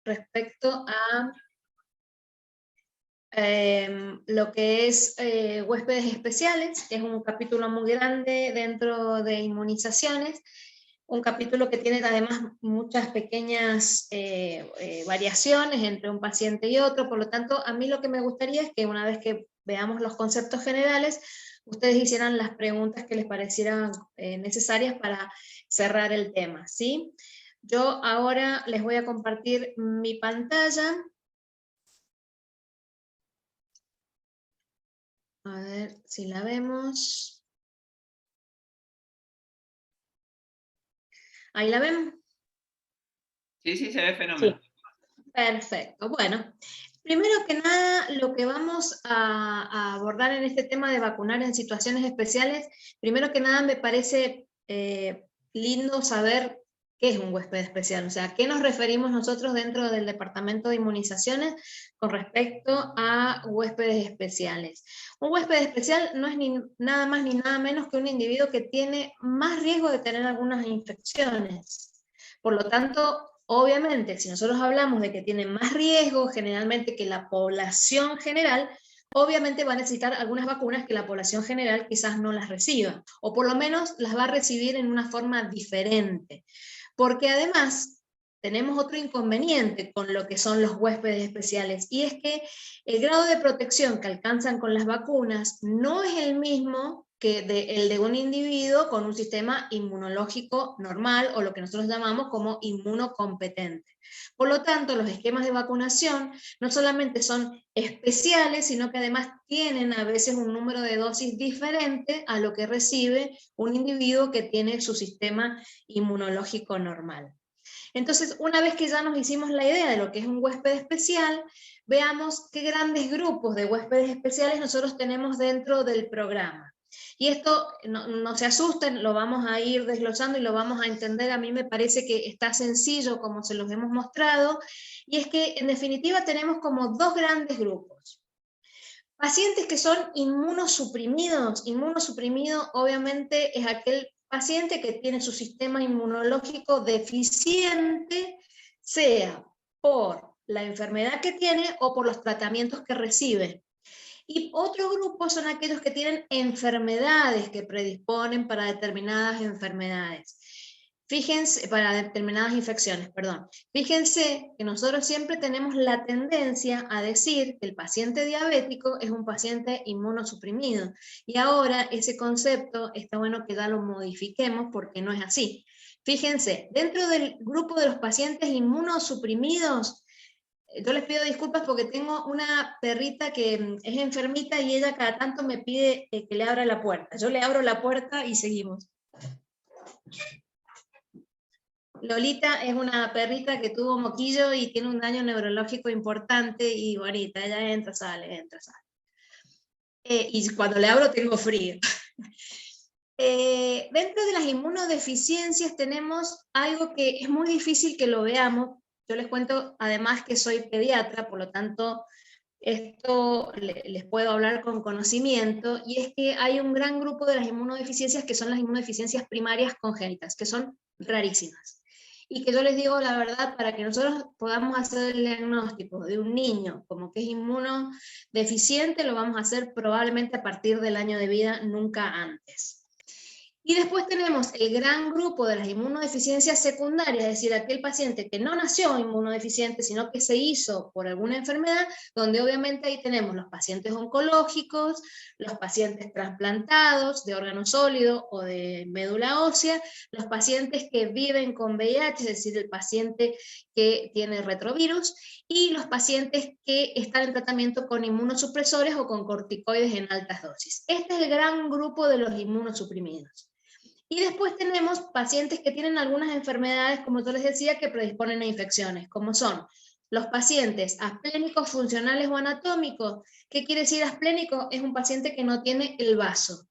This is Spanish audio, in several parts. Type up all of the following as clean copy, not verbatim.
respecto a lo que es huéspedes especiales, que es un capítulo muy grande dentro de inmunizaciones, un capítulo que tiene además muchas pequeñas variaciones entre un paciente y otro. Por lo tanto, a mí lo que me gustaría es que una vez que veamos los conceptos generales, ustedes hicieran las preguntas que les parecieran necesarias para cerrar el tema, ¿sí? Yo ahora les voy a compartir mi pantalla. A ver si la vemos. ¿Ahí la ven? Sí, sí, se ve fenómeno. Sí. Perfecto. Bueno, primero que nada, lo que vamos a abordar en este tema de vacunar en situaciones especiales, primero que nada me parece lindo saber qué es un huésped especial, o sea, a qué nos referimos nosotros dentro del departamento de inmunizaciones con respecto a huéspedes especiales. Un huésped especial no es nada más ni nada menos que un individuo que tiene más riesgo de tener algunas infecciones. Por lo tanto, obviamente, si nosotros hablamos de que tienen más riesgo generalmente que la población general, obviamente va a necesitar algunas vacunas que la población general quizás no las reciba, o por lo menos las va a recibir en una forma diferente. Porque además tenemos otro inconveniente con lo que son los huéspedes especiales, y es que el grado de protección que alcanzan con las vacunas no es el mismo que el de un individuo con un sistema inmunológico normal, o lo que nosotros llamamos como inmunocompetente. Por lo tanto, los esquemas de vacunación no solamente son especiales, sino que además tienen a veces un número de dosis diferente a lo que recibe un individuo que tiene su sistema inmunológico normal. Entonces, una vez que ya nos hicimos la idea de lo que es un huésped especial, veamos qué grandes grupos de huéspedes especiales nosotros tenemos dentro del programa. Y esto, no se asusten, lo vamos a ir desglosando y lo vamos a entender. A mí me parece que está sencillo como se los hemos mostrado, y es que en definitiva tenemos como dos grandes grupos. Pacientes que son inmunosuprimidos. Inmunosuprimido obviamente es aquel paciente que tiene su sistema inmunológico deficiente, sea por la enfermedad que tiene o por los tratamientos que recibe. Y otro grupo son aquellos que tienen enfermedades que predisponen para determinadas enfermedades. Fíjense, para determinadas infecciones, perdón. Fíjense que nosotros siempre tenemos la tendencia a decir que el paciente diabético es un paciente inmunosuprimido. Y ahora ese concepto está bueno que ya lo modifiquemos porque no es así. Fíjense, dentro del grupo de los pacientes inmunosuprimidos, yo les pido disculpas porque tengo una perrita que es enfermita y ella cada tanto me pide que le abra la puerta. Yo le abro la puerta y seguimos. Lolita es una perrita que tuvo moquillo y tiene un daño neurológico importante y bonita, ella entra, sale, entra, sale. Y cuando le abro tengo frío. Dentro de las inmunodeficiencias tenemos algo que es muy difícil que lo veamos. Yo les cuento además que soy pediatra, por lo tanto esto les puedo hablar con conocimiento, y es que hay un gran grupo de las inmunodeficiencias que son las inmunodeficiencias primarias congénitas, que son rarísimas. Y que yo les digo la verdad, para que nosotros podamos hacer el diagnóstico de un niño como que es inmunodeficiente, lo vamos a hacer probablemente a partir del año de vida, nunca antes. Y después tenemos el gran grupo de las inmunodeficiencias secundarias, es decir, aquel paciente que no nació inmunodeficiente, sino que se hizo por alguna enfermedad, donde obviamente ahí tenemos los pacientes oncológicos, los pacientes trasplantados de órgano sólido o de médula ósea, los pacientes que viven con VIH, es decir, el paciente que tiene retrovirus, y los pacientes que están en tratamiento con inmunosupresores o con corticoides en altas dosis. Este es el gran grupo de los inmunosuprimidos. Y después tenemos pacientes que tienen algunas enfermedades, como yo les decía, que predisponen a infecciones, como son los pacientes asplénicos funcionales o anatómicos. ¿Qué quiere decir asplénico? Es un paciente que no tiene el vaso.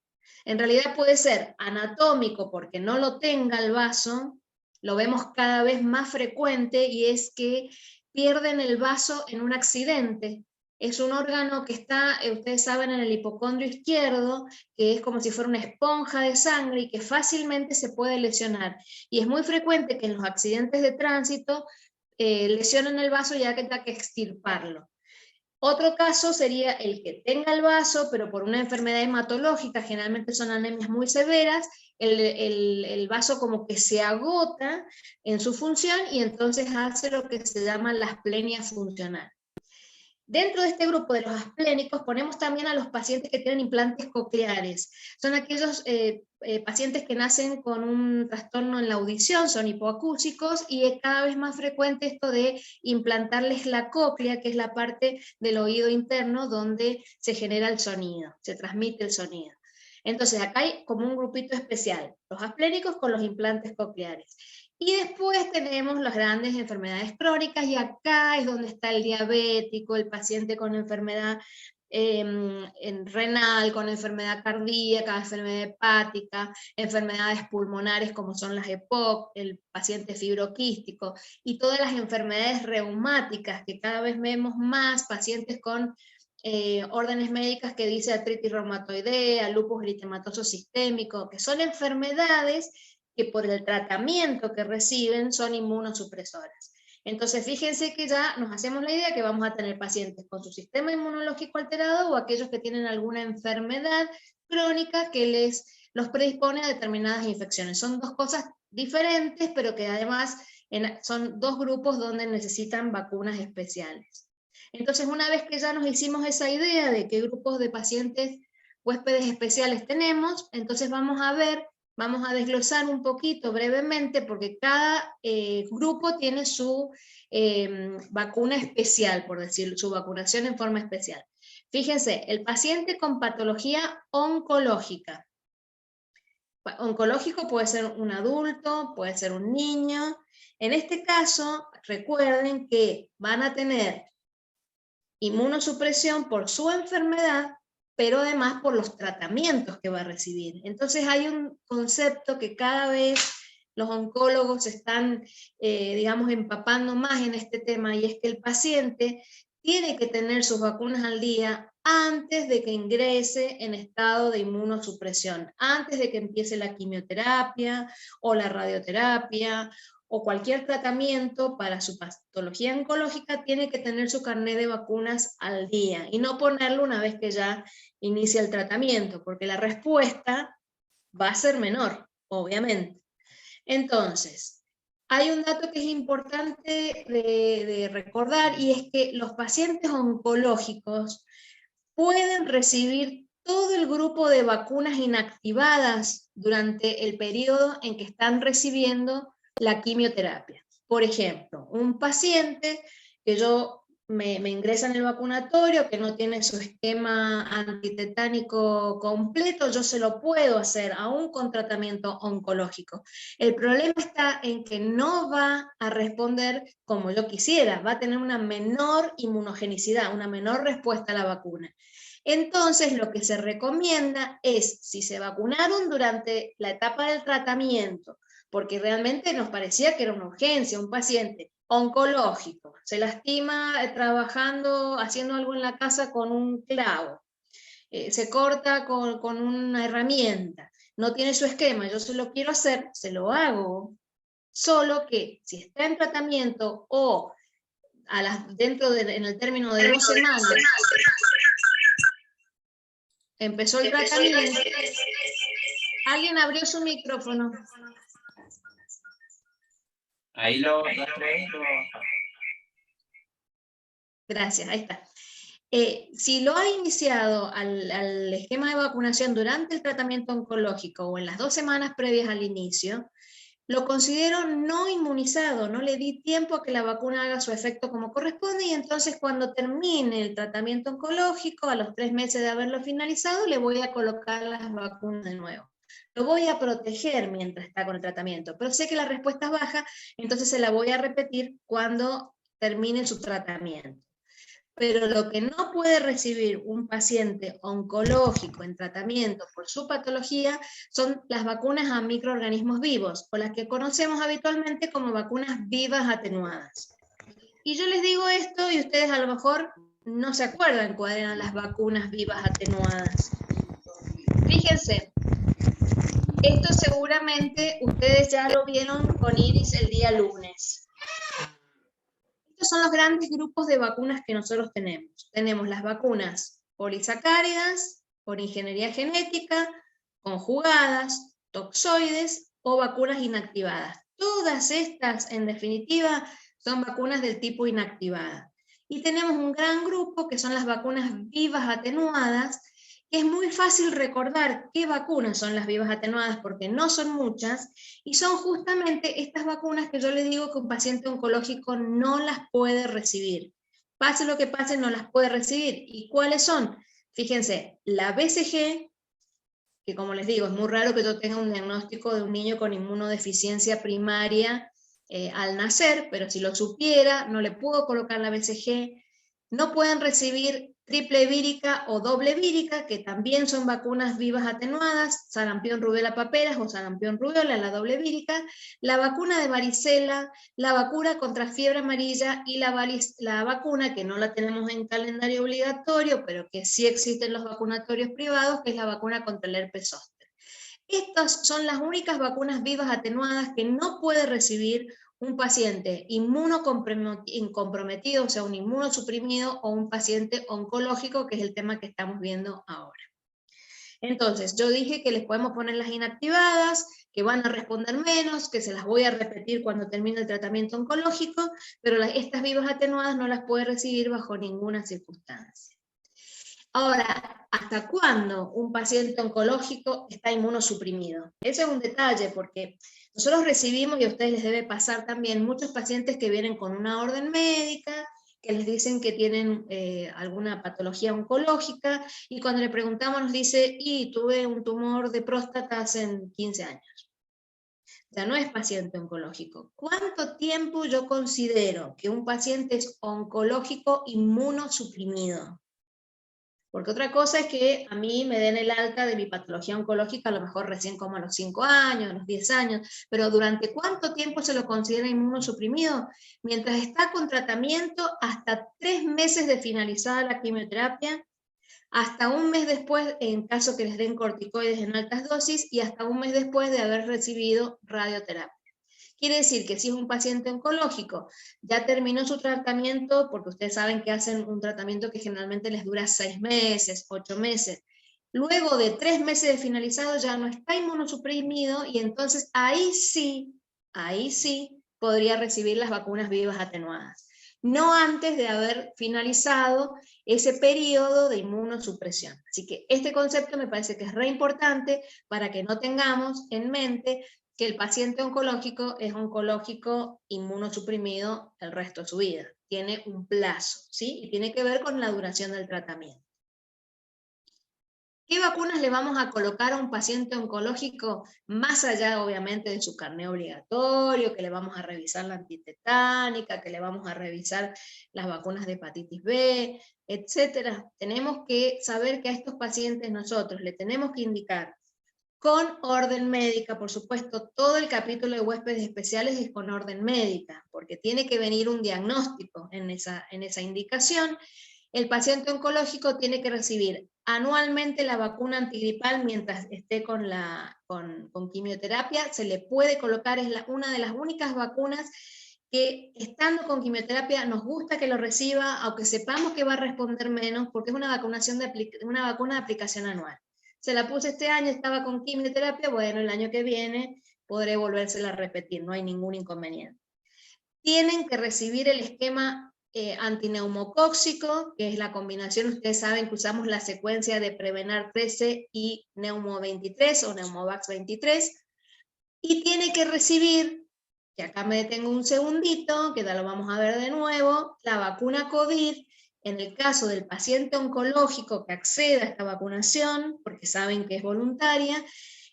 En realidad puede ser anatómico porque no lo tenga el vaso, lo vemos cada vez más frecuente, y es que pierden el vaso en un accidente. Es un órgano que está, ustedes saben, en el hipocondrio izquierdo, que es como si fuera una esponja de sangre y que fácilmente se puede lesionar. Y es muy frecuente que en los accidentes de tránsito lesionan el vaso y hay que extirparlo. Otro caso sería el que tenga el vaso, pero por una enfermedad hematológica, generalmente son anemias muy severas, el vaso como que se agota en su función y entonces hace lo que se llama la asplenia funcional. Dentro de este grupo de los asplénicos ponemos también a los pacientes que tienen implantes cocleares. Son aquellos pacientes que nacen con un trastorno en la audición, son hipoacúsicos, y es cada vez más frecuente esto de implantarles la cóclea, que es la parte del oído interno donde se genera el sonido, se transmite el sonido. Entonces acá hay como un grupito especial, los asplénicos con los implantes cocleares. Y después tenemos las grandes enfermedades crónicas, y acá es donde está el diabético, el paciente con enfermedad renal, con enfermedad cardíaca, enfermedad hepática, enfermedades pulmonares como son las EPOC, el paciente fibroquístico, y todas las enfermedades reumáticas, que cada vez vemos más pacientes con órdenes médicas que dice artritis reumatoidea, lupus eritematoso sistémico, que son enfermedades que por el tratamiento que reciben son inmunosupresoras. Entonces fíjense que ya nos hacemos la idea que vamos a tener pacientes con su sistema inmunológico alterado o aquellos que tienen alguna enfermedad crónica que los predispone a determinadas infecciones. Son dos cosas diferentes, pero que además son dos grupos donde necesitan vacunas especiales. Entonces, una vez que ya nos hicimos esa idea de qué grupos de pacientes huéspedes especiales tenemos, entonces vamos a desglosar un poquito brevemente, porque cada grupo tiene su vacuna especial, por decirlo, su vacunación en forma especial. Fíjense, el paciente con patología oncológica. Oncológico puede ser un adulto, puede ser un niño. En este caso, recuerden que van a tener inmunosupresión por su enfermedad, pero además por los tratamientos que va a recibir. Entonces hay un concepto que cada vez los oncólogos están, digamos, empapando más en este tema, y es que el paciente tiene que tener sus vacunas al día antes de que ingrese en estado de inmunosupresión, antes de que empiece la quimioterapia o la radioterapia o cualquier tratamiento para su patología oncológica. Tiene que tener su carnet de vacunas al día y no ponerlo una vez que ya inicia el tratamiento, porque la respuesta va a ser menor, obviamente. Entonces, hay un dato que es importante de recordar, y es que los pacientes oncológicos pueden recibir todo el grupo de vacunas inactivadas durante el periodo en que están recibiendo la quimioterapia. Por ejemplo, un paciente que me ingresa en el vacunatorio, que no tiene su esquema antitetánico completo, yo se lo puedo hacer aún con tratamiento oncológico. El problema está en que no va a responder como yo quisiera, va a tener una menor inmunogenicidad, una menor respuesta a la vacuna. Entonces, lo que se recomienda es, si se vacunaron durante la etapa del tratamiento, porque realmente nos parecía que era una urgencia, un paciente oncológico, se lastima trabajando, haciendo algo en la casa con un clavo, se corta con una herramienta, no tiene su esquema, yo se lo quiero hacer, se lo hago, solo que si está en tratamiento o en el término de 2 semanas, empezó el tratamiento. Alguien abrió su micrófono. Ahí lo trae. Gracias, ahí está. Si lo ha iniciado al esquema de vacunación durante el tratamiento oncológico o en las 2 semanas previas al inicio, lo considero no inmunizado, no le di tiempo a que la vacuna haga su efecto como corresponde, y entonces cuando termine el tratamiento oncológico, a los 3 meses de haberlo finalizado, le voy a colocar las vacunas de nuevo. Lo voy a proteger mientras está con el tratamiento, pero sé que la respuesta es baja, entonces se la voy a repetir cuando termine su tratamiento. Pero lo que no puede recibir un paciente oncológico en tratamiento por su patología son las vacunas a microorganismos vivos, o las que conocemos habitualmente como vacunas vivas atenuadas. Y yo les digo esto y ustedes a lo mejor no se acuerdan cuáles eran las vacunas vivas atenuadas. Fíjense, esto seguramente ustedes ya lo vieron con Iris el día lunes. estos son los grandes grupos de vacunas que nosotros tenemos. Tenemos las vacunas polisacáridas, por ingeniería genética, conjugadas, toxoides o vacunas inactivadas. Todas estas, en definitiva, son vacunas del tipo inactivada. Y tenemos un gran grupo que son las vacunas vivas atenuadas, que es muy fácil recordar qué vacunas son las vivas atenuadas porque no son muchas, y son justamente estas vacunas que yo le digo que un paciente oncológico no las puede recibir. Pase lo que pase, no las puede recibir. ¿Y cuáles son? Fíjense, la BCG, que como les digo, es muy raro que yo tenga un diagnóstico de un niño con inmunodeficiencia primaria al nacer, pero si lo supiera, no le puedo colocar la BCG. No pueden recibir triple vírica o doble vírica, que también son vacunas vivas atenuadas, sarampión, rubiola, paperas o sarampión, rubiola, la doble vírica, la vacuna de varicela, la vacuna contra fiebre amarilla y la vacuna que no la tenemos en calendario obligatorio, pero que sí existen los vacunatorios privados, que es la vacuna contra el herpes zóster. Estas son las únicas vacunas vivas atenuadas que no puede recibir un paciente inmunocomprometido, o sea, un inmunosuprimido, o un paciente oncológico, que es el tema que estamos viendo ahora. Entonces, yo dije que les podemos poner las inactivadas, que van a responder menos, que se las voy a repetir cuando termine el tratamiento oncológico, pero estas vivas atenuadas no las puede recibir bajo ninguna circunstancia. Ahora, ¿hasta cuándo un paciente oncológico está inmunosuprimido? Ese es un detalle, porque nosotros recibimos, y a ustedes les debe pasar también, muchos pacientes que vienen con una orden médica, que les dicen que tienen alguna patología oncológica, y cuando le preguntamos nos dice, y tuve un tumor de próstata hace 15 años. Ya no es paciente oncológico. ¿Cuánto tiempo yo considero que un paciente es oncológico inmunosuprimido? Porque otra cosa es que a mí me den el alta de mi patología oncológica, a lo mejor recién como a los 5 años, a los 10 años, pero ¿durante cuánto tiempo se lo considera inmunosuprimido? Mientras está con tratamiento, hasta 3 meses de finalizada la quimioterapia, hasta un mes después en caso que les den corticoides en altas dosis, y hasta un mes después de haber recibido radioterapia. Quiere decir que si es un paciente oncológico, ya terminó su tratamiento, porque ustedes saben que hacen un tratamiento que generalmente les dura 6 meses, 8 meses. Luego de 3 meses de finalizado ya no está inmunosuprimido, y entonces ahí sí podría recibir las vacunas vivas atenuadas. No antes de haber finalizado ese periodo de inmunosupresión. Así que este concepto me parece que es re importante para que no tengamos en mente que el paciente oncológico es oncológico inmunosuprimido el resto de su vida. Tiene un plazo, ¿sí? Y tiene que ver con la duración del tratamiento. ¿Qué vacunas le vamos a colocar a un paciente oncológico? Más allá, obviamente, de su carné obligatorio, que le vamos a revisar la antitetánica, que le vamos a revisar las vacunas de hepatitis B, etcétera. Tenemos que saber que a estos pacientes nosotros le tenemos que indicar con orden médica, por supuesto, todo el capítulo de huéspedes especiales es con orden médica, porque tiene que venir un diagnóstico en esa indicación. El paciente oncológico tiene que recibir anualmente la vacuna antigripal mientras esté con quimioterapia. Se le puede colocar, es una de las únicas vacunas que estando con quimioterapia nos gusta que lo reciba, aunque sepamos que va a responder menos, porque es una vacuna de aplicación anual. Se la puse este año, estaba con quimioterapia, bueno, el año que viene podré volvérsela a repetir, no hay ningún inconveniente. Tienen que recibir el esquema antineumocóxico, que es la combinación, ustedes saben que usamos la secuencia de Prevenar 13 y Neumo 23 o Neumovax 23, y tiene que recibir, que acá me detengo un segundito, que ya lo vamos a ver de nuevo, la vacuna COVID. En el caso del paciente oncológico que acceda a esta vacunación, porque saben que es voluntaria,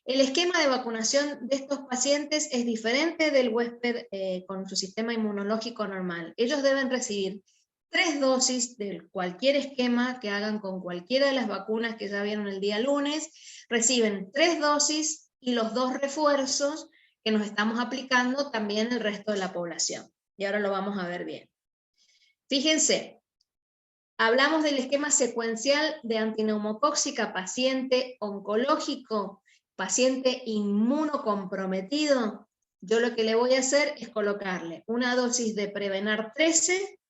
el esquema de vacunación de estos pacientes es diferente del huésped con su sistema inmunológico normal. Ellos deben recibir 3 dosis de cualquier esquema que hagan con cualquiera de las vacunas que ya vieron el día lunes. Reciben 3 dosis y los 2 refuerzos que nos estamos aplicando también el resto de la población. Y ahora lo vamos a ver bien. Fíjense, hablamos del esquema secuencial de antineumocóxica, paciente oncológico, paciente inmunocomprometido. Yo lo que le voy a hacer es colocarle una dosis de Prevenar 13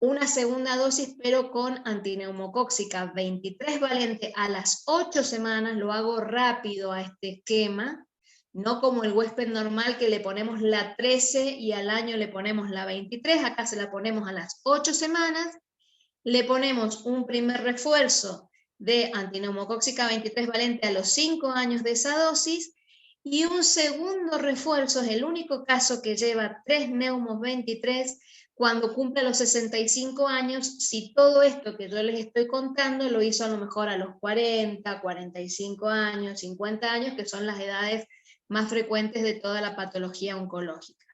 una segunda dosis, pero con antineumocóxica 23 valente a las 8 semanas, lo hago rápido a este esquema, no como el huésped normal que le ponemos la 13 y al año le ponemos la 23, acá se la ponemos a las 8 semanas, le ponemos un primer refuerzo de antineumocóxica 23 valente a los 5 años de esa dosis, y un segundo refuerzo, es el único caso que lleva 3 neumos 23, cuando cumple los 65 años, si todo esto que yo les estoy contando lo hizo a lo mejor a los 40, 45 años, 50 años, que son las edades más frecuentes de toda la patología oncológica.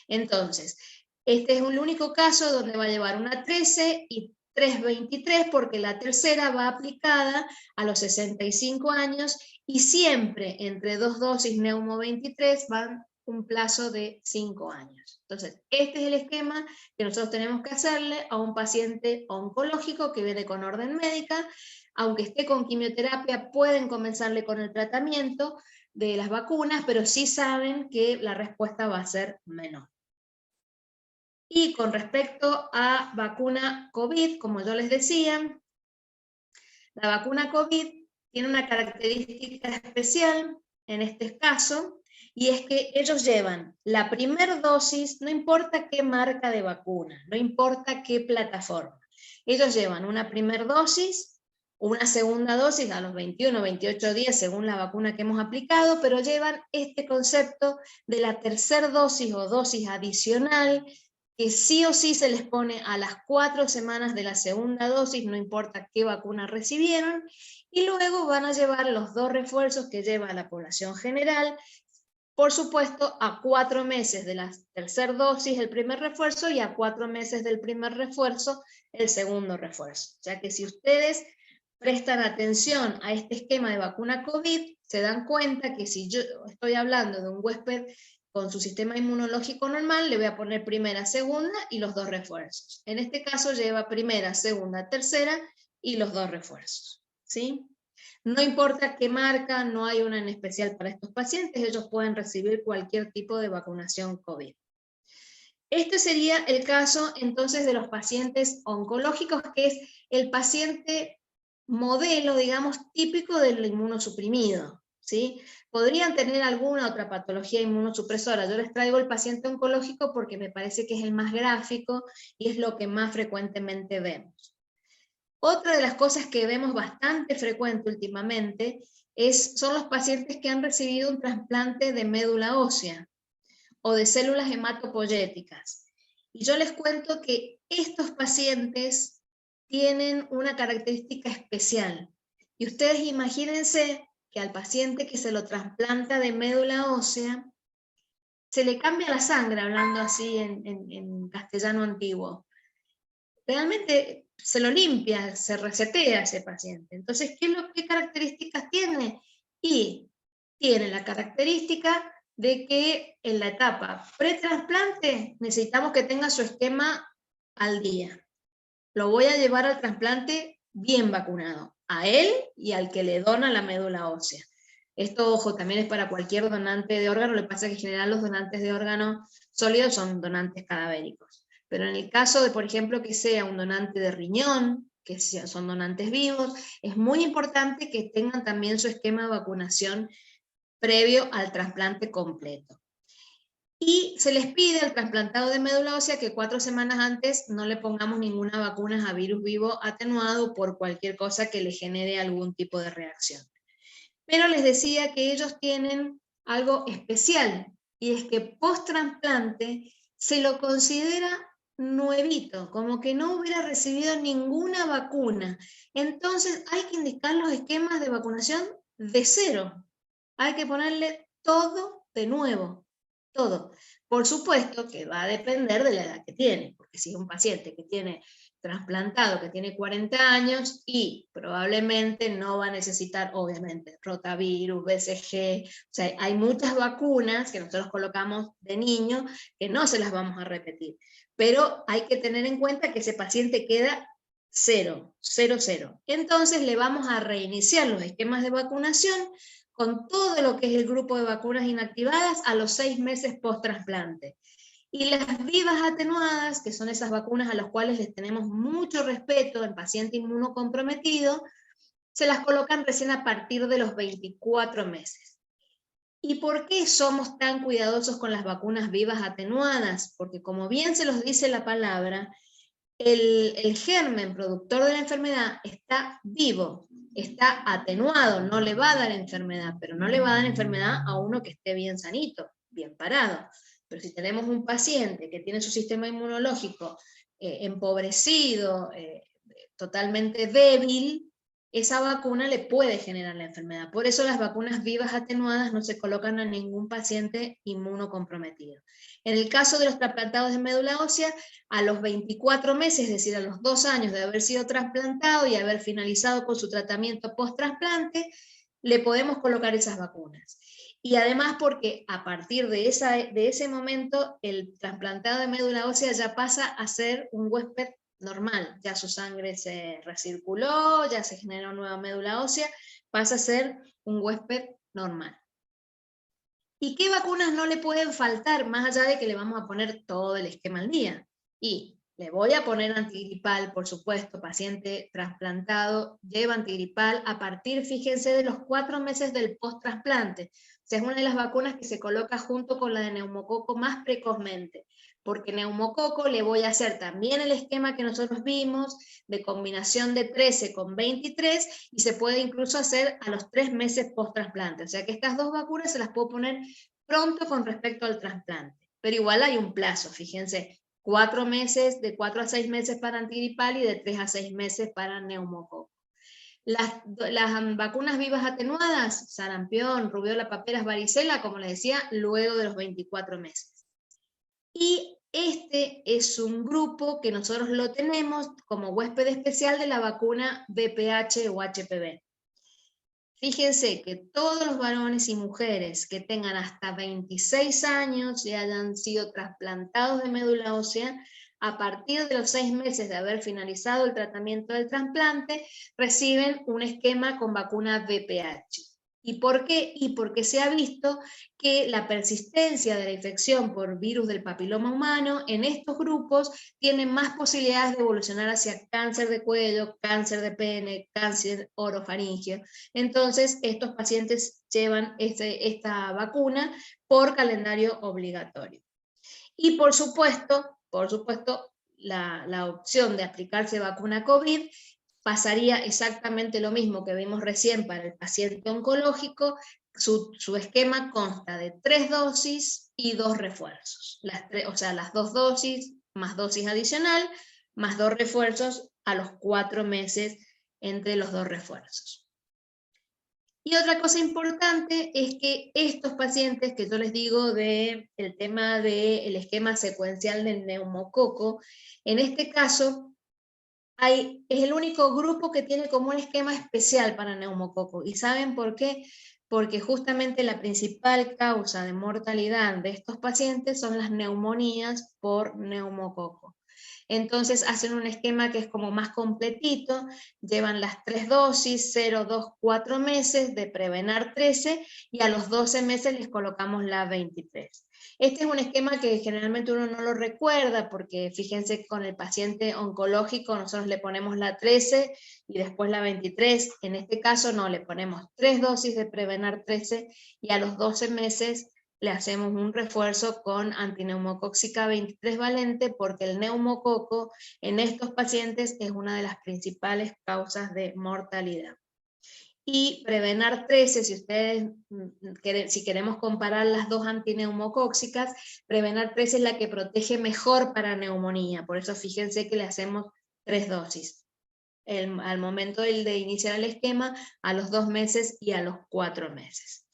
Entonces, este es el único caso donde va a llevar una 13 y 3,23, porque la tercera va aplicada a los 65 años, y siempre entre 2 dosis neumo 23 van un plazo de 5 años. Entonces, este es el esquema que nosotros tenemos que hacerle a un paciente oncológico que viene con orden médica. Aunque esté con quimioterapia, pueden comenzarle con el tratamiento de las vacunas, pero sí saben que la respuesta va a ser menor. Y con respecto a vacuna COVID, como yo les decía, la vacuna COVID tiene una característica especial en este caso, y es que ellos llevan la primera dosis, no importa qué marca de vacuna, no importa qué plataforma, ellos llevan una primera dosis, una segunda dosis a los 21 o 28 días según la vacuna que hemos aplicado, pero llevan este concepto de la tercera dosis o dosis adicional, que sí o sí se les pone a las 4 semanas de la segunda dosis, no importa qué vacuna recibieron, y luego van a llevar los 2 refuerzos que lleva la población general, por supuesto a 4 meses de la tercera dosis el primer refuerzo, y a 4 meses del primer refuerzo el segundo refuerzo. O sea que si ustedes prestan atención a este esquema de vacuna COVID, se dan cuenta que si yo estoy hablando de un huésped con su sistema inmunológico normal, le voy a poner primera, segunda y los 2 refuerzos. En este caso lleva primera, segunda, tercera y los 2 refuerzos, ¿sí? No importa qué marca, no hay una en especial para estos pacientes, ellos pueden recibir cualquier tipo de vacunación COVID. Este sería el caso entonces de los pacientes oncológicos, que es el paciente modelo, digamos, típico del inmunosuprimido, ¿sí? Podrían tener alguna otra patología inmunosupresora. Yo les traigo el paciente oncológico porque me parece que es el más gráfico y es lo que más frecuentemente vemos. Otra de las cosas que vemos bastante frecuente últimamente son los pacientes que han recibido un trasplante de médula ósea o de células hematopoyéticas. Y yo les cuento que estos pacientes tienen una característica especial. Y ustedes imagínense que al paciente que se lo trasplanta de médula ósea, se le cambia la sangre, hablando así en castellano antiguo. Realmente se lo limpia, se resetea ese paciente. Entonces, ¿qué características tiene? Y tiene la característica de que en la etapa pretrasplante necesitamos que tenga su esquema al día. Lo voy a llevar al trasplante bien vacunado, a él y al que le dona la médula ósea. Esto, ojo, también es para cualquier donante de órgano. Lo que pasa es que en general los donantes de órgano sólidos son donantes cadavéricos. Pero en el caso de, por ejemplo, que sea un donante de riñón, que son donantes vivos, es muy importante que tengan también su esquema de vacunación previo al trasplante completo. Y se les pide al trasplantado de médula ósea que 4 semanas antes no le pongamos ninguna vacuna a virus vivo atenuado por cualquier cosa que le genere algún tipo de reacción. Pero les decía que ellos tienen algo especial, y es que post-trasplante se lo considera nuevito, como que no hubiera recibido ninguna vacuna. Entonces hay que indicar los esquemas de vacunación de cero. Hay que ponerle todo de nuevo, todo. Por supuesto que va a depender de la edad que tiene, porque si es un paciente que tiene trasplantado, que tiene 40 años y probablemente no va a necesitar, obviamente, rotavirus, BCG, o sea, hay muchas vacunas que nosotros colocamos de niño que no se las vamos a repetir, pero hay que tener en cuenta que ese paciente queda 0, 0, 0. Entonces le vamos a reiniciar los esquemas de vacunación con todo lo que es el grupo de vacunas inactivadas a los 6 meses post-trasplante. Y las vivas atenuadas, que son esas vacunas a las cuales les tenemos mucho respeto en paciente inmunocomprometido, se las colocan recién a partir de los 24 meses. ¿Y por qué somos tan cuidadosos con las vacunas vivas atenuadas? Porque como bien se los dice la palabra, el germen productor de la enfermedad está vivo, está atenuado, no le va a dar enfermedad, pero no le va a dar enfermedad a uno que esté bien sanito, bien parado. Pero si tenemos un paciente que tiene su sistema inmunológico empobrecido, totalmente débil, esa vacuna le puede generar la enfermedad. Por eso las vacunas vivas atenuadas no se colocan a ningún paciente inmunocomprometido. En el caso de los trasplantados de médula ósea, a los 24 meses, es decir, a los 2 años de haber sido trasplantado y haber finalizado con su tratamiento post-trasplante, le podemos colocar esas vacunas. Y además porque a partir de ese momento, el trasplantado de médula ósea ya pasa a ser un huésped normal, ya su sangre se recirculó, ya se generó nueva médula ósea, pasa a ser un huésped normal. ¿Y qué vacunas no le pueden faltar, más allá de que le vamos a poner todo el esquema al día? Y le voy a poner antigripal, por supuesto, paciente trasplantado lleva antigripal a partir, fíjense, de los 4 meses del post-trasplante. O sea, es una de las vacunas que se coloca junto con la de neumococo más precozmente, porque neumococo le voy a hacer también el esquema que nosotros vimos, de combinación de 13 con 23, y se puede incluso hacer a los 3 meses post-trasplante. O sea que estas dos vacunas se las puedo poner pronto con respecto al trasplante. Pero igual hay un plazo, fíjense, 4 meses, de 4 a 6 meses para antigripal y de 3 a 6 meses para neumococo. Las vacunas vivas atenuadas, sarampión, rubiola, paperas, varicela, como les decía, luego de los 24 meses. Y este es un grupo que nosotros lo tenemos como huésped especial de la vacuna VPH o HPV. Fíjense que todos los varones y mujeres que tengan hasta 26 años y hayan sido trasplantados de médula ósea, a partir de los 6 meses de haber finalizado el tratamiento del trasplante, reciben un esquema con vacuna VPH. ¿Y por qué? Y porque se ha visto que la persistencia de la infección por virus del papiloma humano en estos grupos tiene más posibilidades de evolucionar hacia cáncer de cuello, cáncer de pene, cáncer orofaringeo. Entonces, estos pacientes llevan esta vacuna por calendario obligatorio. Y por supuesto, la opción de aplicarse vacuna COVID pasaría exactamente lo mismo que vimos recién para el paciente oncológico. Su esquema consta de 3 dosis y 2 refuerzos. O sea, las 2 dosis más dosis adicional, más 2 refuerzos a los 4 meses entre los 2 refuerzos. Y otra cosa importante es que estos pacientes que yo les digo del tema del esquema secuencial del neumococo, en este caso es el único grupo que tiene como un esquema especial para neumococo. ¿Y saben por qué? Porque justamente la principal causa de mortalidad de estos pacientes son las neumonías por neumococo. Entonces hacen un esquema que es como más completito, llevan las 3 dosis, 0, 2, 4 meses de Prevenar 13 y a los 12 meses les colocamos la 23. Este es un esquema que generalmente uno no lo recuerda porque fíjense que con el paciente oncológico nosotros le ponemos la 13 y después la 23. En este caso no, le ponemos 3 dosis de Prevenar 13 y a los 12 meses le hacemos un refuerzo con antineumocóxica 23 valente porque el neumococo en estos pacientes es una de las principales causas de mortalidad. Y Prevenar 13, si queremos comparar las dos antineumocóxicas, Prevenar 13 es la que protege mejor para neumonía, por eso fíjense que le hacemos 3 dosis. Al momento de iniciar el esquema, a los 2 meses y a los 4 meses.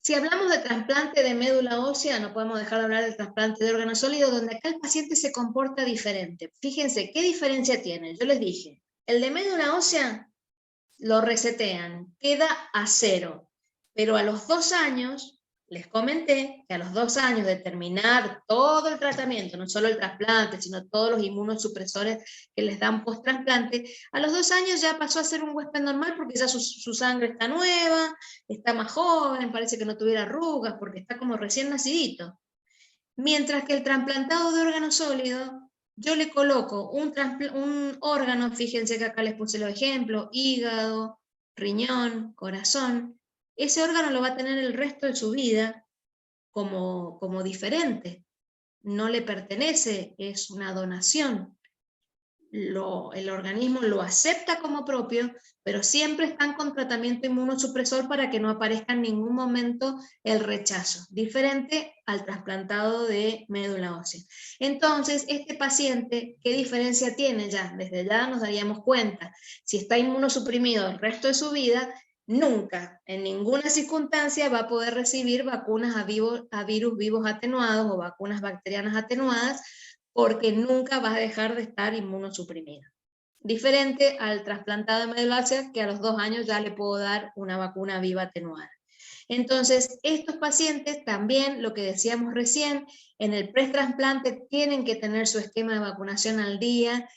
Si hablamos de trasplante de médula ósea, no podemos dejar de hablar del trasplante de órgano sólido, donde acá el paciente se comporta diferente. Fíjense, ¿qué diferencia tiene? Yo les dije, el de médula ósea lo resetean, queda a 0, pero a los 2 años les comenté que a los 2 años de terminar todo el tratamiento, no solo el trasplante, sino todos los inmunosupresores que les dan post-trasplante, a los 2 años ya pasó a ser un huésped normal porque ya su sangre está nueva, está más joven, parece que no tuviera arrugas porque está como recién nacidito. Mientras que el trasplantado de órgano sólido, yo le coloco un órgano, fíjense que acá les puse los ejemplos, hígado, riñón, corazón, ese órgano lo va a tener el resto de su vida como diferente, no le pertenece, es una donación. El organismo lo acepta como propio, pero siempre están con tratamiento inmunosupresor para que no aparezca en ningún momento el rechazo, diferente al trasplantado de médula ósea. Entonces, este paciente, ¿qué diferencia tiene ya? Desde ya nos daríamos cuenta, si está inmunosuprimido el resto de su vida, nunca, en ninguna circunstancia, va a poder recibir vacunas a virus vivos atenuados o vacunas bacterianas atenuadas, porque nunca vas a dejar de estar inmunosuprimido. Diferente al trasplantado de médula ósea, que a los 2 años ya le puedo dar una vacuna viva atenuada. Entonces, estos pacientes también, lo que decíamos recién, en el pretrasplante tienen que tener su esquema de vacunación al día.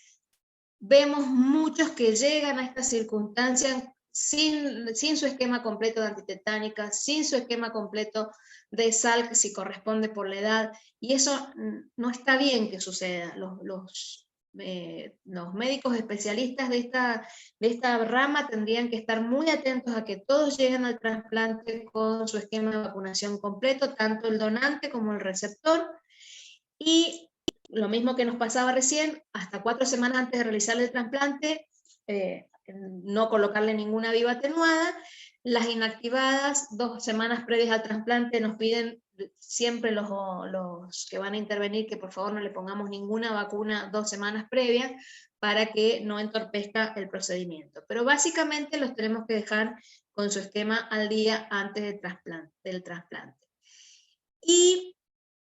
Vemos muchos que llegan a estas circunstancias sin su esquema completo de antitetánica, sin su esquema completo de SALC, si corresponde por la edad, y eso no está bien que suceda. Los médicos especialistas de esta rama tendrían que estar muy atentos a que todos lleguen al trasplante con su esquema de vacunación completo, tanto el donante como el receptor, y lo mismo que nos pasaba recién, hasta 4 semanas antes de realizar el trasplante, no colocarle ninguna viva atenuada. Las inactivadas, 2 semanas previas al trasplante, nos piden siempre los que van a intervenir que por favor no le pongamos ninguna vacuna 2 semanas previas para que no entorpezca el procedimiento. Pero básicamente los tenemos que dejar con su esquema al día antes del trasplante. Y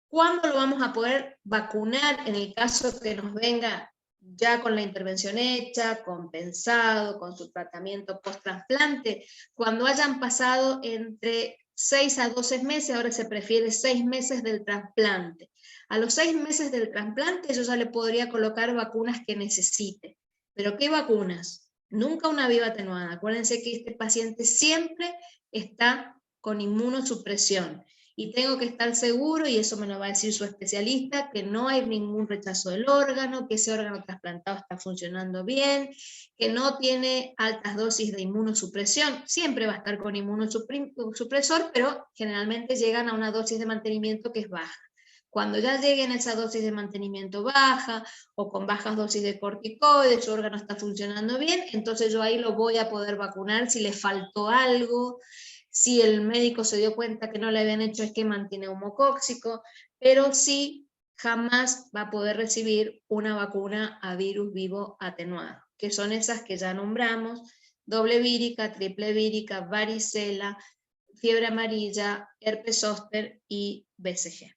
¿cuándo lo vamos a poder vacunar en el caso que nos venga ya con la intervención hecha, compensado, con su tratamiento post-trasplante? Cuando hayan pasado entre 6 a 12 meses, ahora se prefiere 6 meses del trasplante. A los 6 meses del trasplante yo ya le podría colocar vacunas que necesite. ¿Pero qué vacunas? Nunca una viva atenuada. Acuérdense que este paciente siempre está con inmunosupresión. Y tengo que estar seguro, y eso me lo va a decir su especialista, que no hay ningún rechazo del órgano, que ese órgano trasplantado está funcionando bien, que no tiene altas dosis de inmunosupresión. Siempre va a estar con inmunosupresor, pero generalmente llegan a una dosis de mantenimiento que es baja. Cuando ya lleguen a esa dosis de mantenimiento baja o con bajas dosis de corticoides, su órgano está funcionando bien, entonces yo ahí lo voy a poder vacunar si le faltó algo, si el médico se dio cuenta que no le habían hecho esquema antineumocóxico, pero sí jamás va a poder recibir una vacuna a virus vivo atenuado, que son esas que ya nombramos: doble vírica, triple vírica, varicela, fiebre amarilla, herpes zóster y BCG.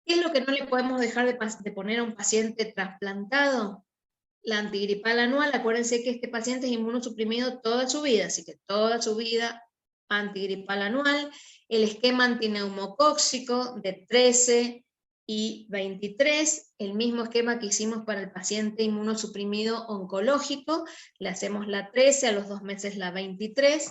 ¿Qué es lo que no le podemos dejar de poner a un paciente trasplantado? La antigripal anual. Acuérdense que este paciente es inmunosuprimido toda su vida, así que toda su vida antigripal anual. El esquema antineumocóxico de 13 y 23, el mismo esquema que hicimos para el paciente inmunosuprimido oncológico, le hacemos la 13, a los 2 meses la 23.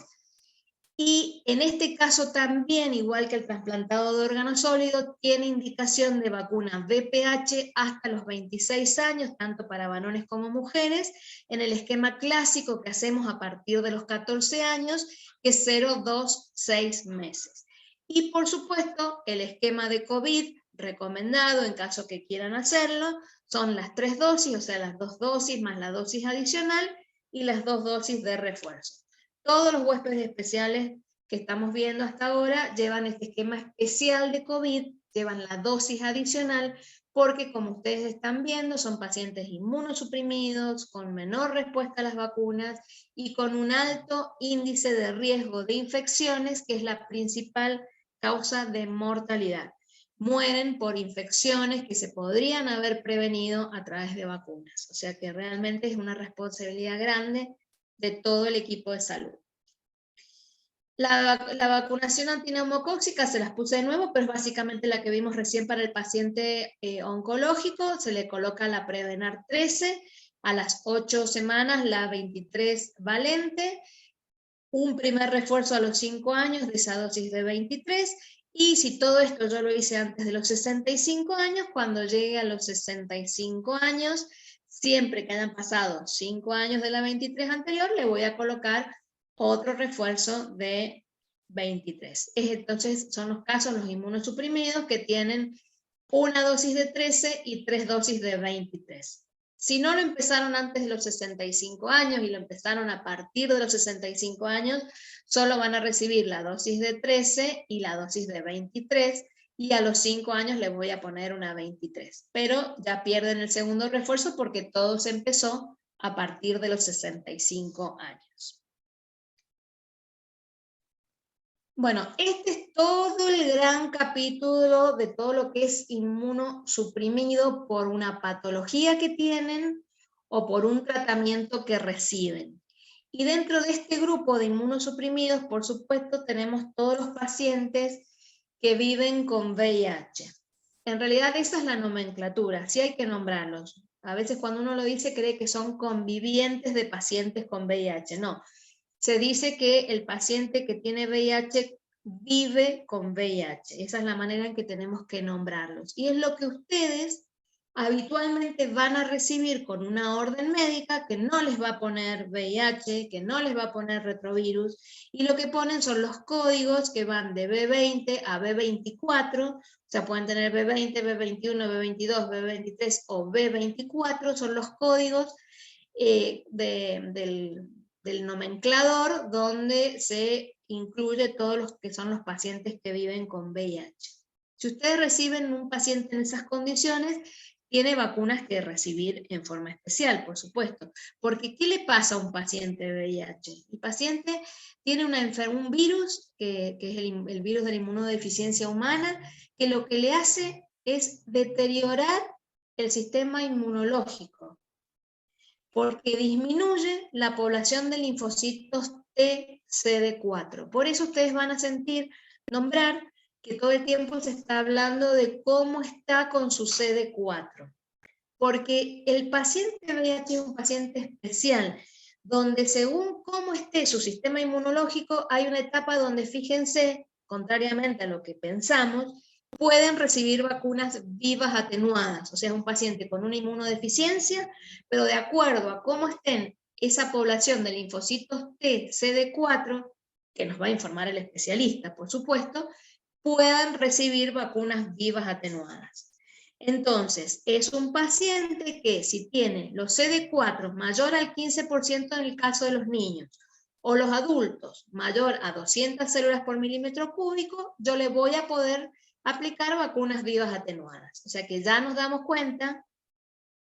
Y en este caso también, igual que el trasplantado de órgano sólido, tiene indicación de vacuna VPH hasta los 26 años, tanto para varones como mujeres, en el esquema clásico que hacemos a partir de los 14 años, que es 0, 2, 6 meses. Y por supuesto, el esquema de COVID recomendado, en caso que quieran hacerlo, son las 3 dosis, o sea, las 2 dosis más la dosis adicional y las 2 dosis de refuerzo. Todos los huéspedes especiales que estamos viendo hasta ahora llevan este esquema especial de COVID, llevan la dosis adicional, porque como ustedes están viendo, son pacientes inmunosuprimidos, con menor respuesta a las vacunas y con un alto índice de riesgo de infecciones, que es la principal causa de mortalidad. Mueren por infecciones que se podrían haber prevenido a través de vacunas. O sea que realmente es una responsabilidad grande de todo el equipo de salud. La vacunación antineumocóxica se las puse de nuevo, pero es básicamente la que vimos recién para el paciente oncológico. Se le coloca la Prevenar 13, a las 8 semanas la 23 valente, un primer refuerzo a los 5 años de esa dosis de 23, y si todo esto yo lo hice antes de los 65 años, cuando llegue a los 65 años, siempre que hayan pasado 5 años de la 23 anterior, le voy a colocar otro refuerzo de 23. Entonces son los casos, los inmunosuprimidos, que tienen una dosis de 13 y 3 dosis de 23. Si no lo empezaron antes de los 65 años y lo empezaron a partir de los 65 años, solo van a recibir la dosis de 13 y la dosis de 23, y a los 5 años les voy a poner una 23. Pero ya pierden el segundo refuerzo porque todo se empezó a partir de los 65 años. Bueno, este es todo el gran capítulo de todo lo que es inmunosuprimido por una patología que tienen o por un tratamiento que reciben. Y dentro de este grupo de inmunosuprimidos, por supuesto, tenemos todos los pacientes que viven con VIH. En realidad esa es la nomenclatura, sí hay que nombrarlos. A veces cuando uno lo dice cree que son convivientes de pacientes con VIH, no. Se dice que el paciente que tiene VIH vive con VIH. Esa es la manera en que tenemos que nombrarlos. Y es lo que ustedes habitualmente van a recibir con una orden médica, que no les va a poner VIH, que no les va a poner retrovirus, y lo que ponen son los códigos que van de B20 a B24, o sea, pueden tener B20, B21, B22, B23 o B24, son los códigos del nomenclador donde se incluye todos los que son los pacientes que viven con VIH. Si ustedes reciben un paciente en esas condiciones, tiene vacunas que recibir en forma especial, por supuesto. Porque ¿qué le pasa a un paciente de VIH? El paciente tiene un virus, que es el virus de la inmunodeficiencia humana, que lo que le hace es deteriorar el sistema inmunológico, porque disminuye la población de linfocitos T CD4. Por eso ustedes van a nombrar que todo el tiempo se está hablando de cómo está con su CD4. Porque el paciente VIH es un paciente especial, donde según cómo esté su sistema inmunológico, hay una etapa donde, fíjense, contrariamente a lo que pensamos, pueden recibir vacunas vivas atenuadas, o sea, un paciente con una inmunodeficiencia, pero de acuerdo a cómo estén esa población de linfocitos T, CD4, que nos va a informar el especialista, por supuesto, puedan recibir vacunas vivas atenuadas. Entonces, es un paciente que si tiene los CD4 mayor al 15% en el caso de los niños, o los adultos mayor a 200 células por milímetro cúbico, yo le voy a poder aplicar vacunas vivas atenuadas. O sea que ya nos damos cuenta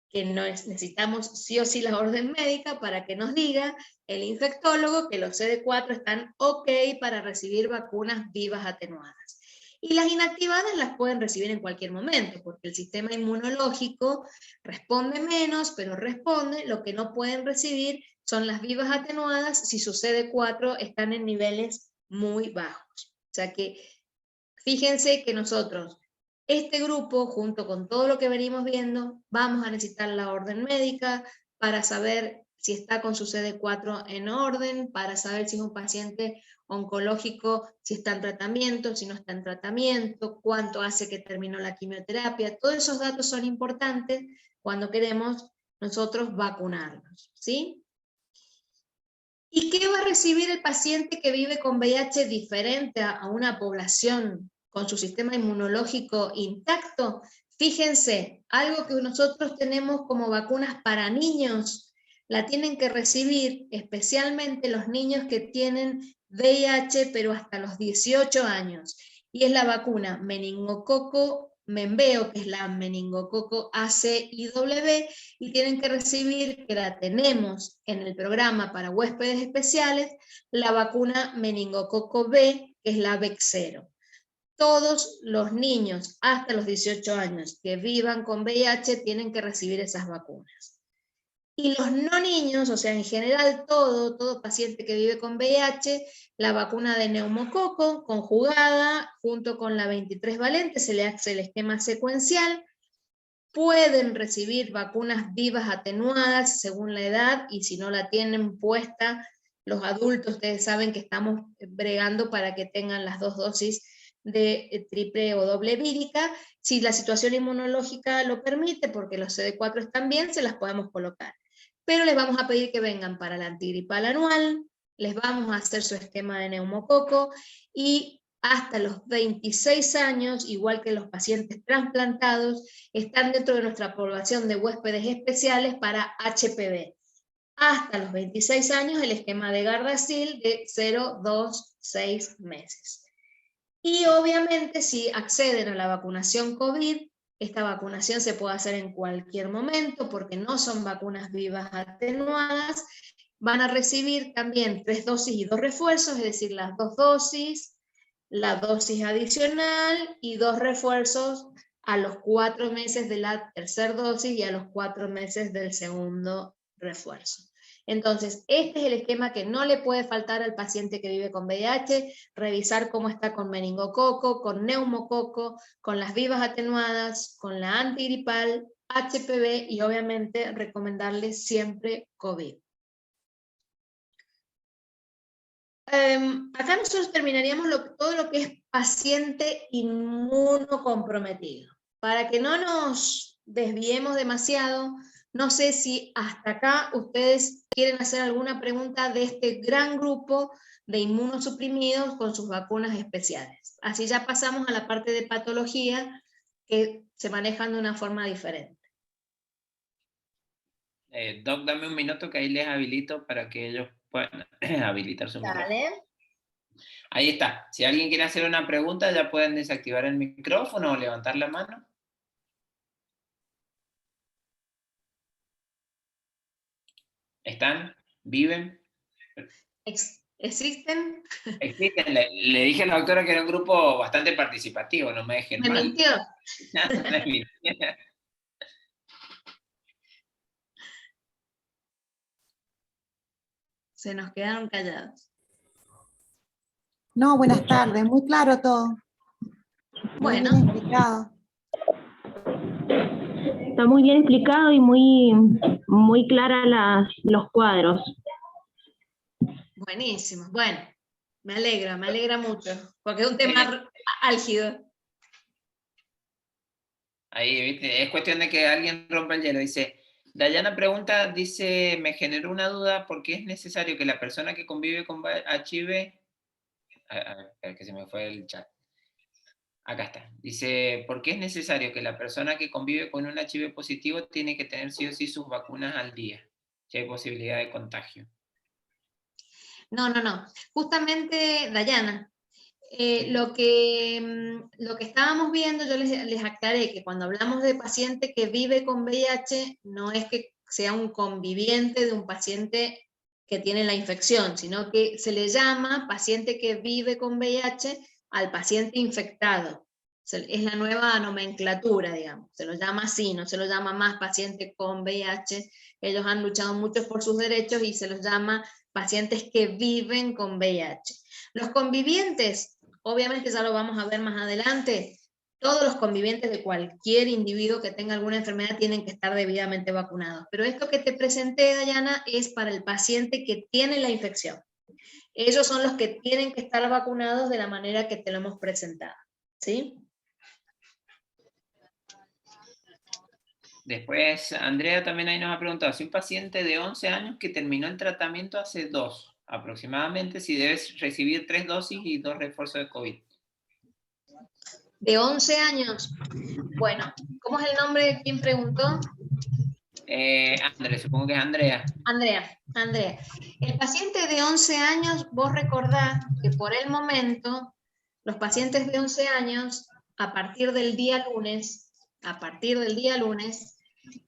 que necesitamos sí o sí la orden médica para que nos diga el infectólogo que los CD4 están ok para recibir vacunas vivas atenuadas. Y las inactivadas las pueden recibir en cualquier momento, porque el sistema inmunológico responde menos, pero responde. Lo que no pueden recibir son las vivas atenuadas si sus CD4 están en niveles muy bajos. O sea que fíjense que nosotros, este grupo, junto con todo lo que venimos viendo, vamos a necesitar la orden médica para saber si está con su CD4 en orden, para saber si es un paciente oncológico, si está en tratamiento, si no está en tratamiento, cuánto hace que terminó la quimioterapia. Todos esos datos son importantes cuando queremos nosotros vacunarnos, ¿sí? ¿Y qué va a recibir el paciente que vive con VIH diferente a una población con su sistema inmunológico intacto? Fíjense, algo que nosotros tenemos como vacunas para niños, la tienen que recibir especialmente los niños que tienen VIH, pero hasta los 18 años, y es la vacuna meningococo Menveo, que es la meningococo ACIW, y tienen que recibir, que la tenemos en el programa para huéspedes especiales, la vacuna meningococo B, que es la VEX0. Todos los niños hasta los 18 años que vivan con VIH tienen que recibir esas vacunas. Y los no niños, o sea, en general todo paciente que vive con VIH, la vacuna de neumococo conjugada junto con la 23 valente, se le hace el esquema secuencial. Pueden recibir vacunas vivas atenuadas según la edad, y si no la tienen puesta, los adultos, ustedes saben que estamos bregando para que tengan las 2 dosis de triple o doble vírica. Si la situación inmunológica lo permite, porque los CD4 están bien, se las podemos colocar. Pero les vamos a pedir que vengan para la antigripal anual, les vamos a hacer su esquema de neumococo, y hasta los 26 años, igual que los pacientes trasplantados, están dentro de nuestra población de huéspedes especiales para HPV. Hasta los 26 años el esquema de Gardasil de 0, 2, 6 meses. Y obviamente si acceden a la vacunación COVID, esta vacunación se puede hacer en cualquier momento porque no son vacunas vivas atenuadas. Van a recibir también 3 dosis y 2 refuerzos, es decir, las 2 dosis, la dosis adicional y 2 refuerzos a los 4 meses de la tercera dosis y a los 4 meses del segundo refuerzo. Entonces, este es el esquema que no le puede faltar al paciente que vive con VIH: revisar cómo está con meningococo, con neumococo, con las vivas atenuadas, con la antigripal, HPV y obviamente recomendarle siempre COVID. Acá nosotros terminaríamos todo lo que es paciente inmunocomprometido. Para que no nos desviemos demasiado, no sé si hasta acá ustedes quieren hacer alguna pregunta de este gran grupo de inmunosuprimidos con sus vacunas especiales. Así ya pasamos a la parte de patología, que se manejan de una forma diferente. Doc, dame un minuto que ahí les habilito para que ellos puedan habilitar su micrófono. Dale. Ahí está. Si alguien quiere hacer una pregunta, ya pueden desactivar el micrófono o levantar la mano. ¿Están? ¿Viven? ¿Existen? Existen. Le dije a la doctora que era un grupo bastante participativo, no me dejen ¿Me mal. mintió? Me mintió. Se nos quedaron callados. No, buenas tardes, muy claro todo. Bueno. Muy bien explicado. Está muy bien explicado y muy clara los cuadros. Buenísimo. Bueno, me alegra mucho, porque es un tema álgido. Ahí, ¿viste? Es cuestión de que alguien rompa el hielo. Dice, Dayana pregunta, dice, me generó una duda, ¿por qué es necesario que la persona que convive con HIV... A ver, que se me fue el chat. Acá está. Dice, ¿por qué es necesario que la persona que convive con un HIV positivo tiene que tener sí o sí sus vacunas al día, si hay posibilidad de contagio? No. Justamente, Dayana, lo que estábamos viendo, yo les aclaré que cuando hablamos de paciente que vive con VIH, no es que sea un conviviente de un paciente que tiene la infección, sino que se le llama paciente que vive con VIH al paciente infectado. Es la nueva nomenclatura, digamos. Se lo llama así, no se lo llama más paciente con VIH. Ellos han luchado mucho por sus derechos y se los llama pacientes que viven con VIH. Los convivientes, obviamente ya lo vamos a ver más adelante, todos los convivientes de cualquier individuo que tenga alguna enfermedad tienen que estar debidamente vacunados. Pero esto que te presenté, Dayana, es para el paciente que tiene la infección. Ellos son los que tienen que estar vacunados de la manera que te lo hemos presentado. ¿Sí? Después, Andrea también ahí nos ha preguntado, si un paciente de 11 años que terminó el tratamiento hace 2 aproximadamente, si debes recibir 3 dosis y 2 refuerzos de COVID. De 11 años. Bueno, ¿cómo es el nombre de quien preguntó? Andrea, supongo que es Andrea. Andrea. El paciente de 11 años, vos recordás que por el momento, los pacientes de 11 años, a partir del día lunes,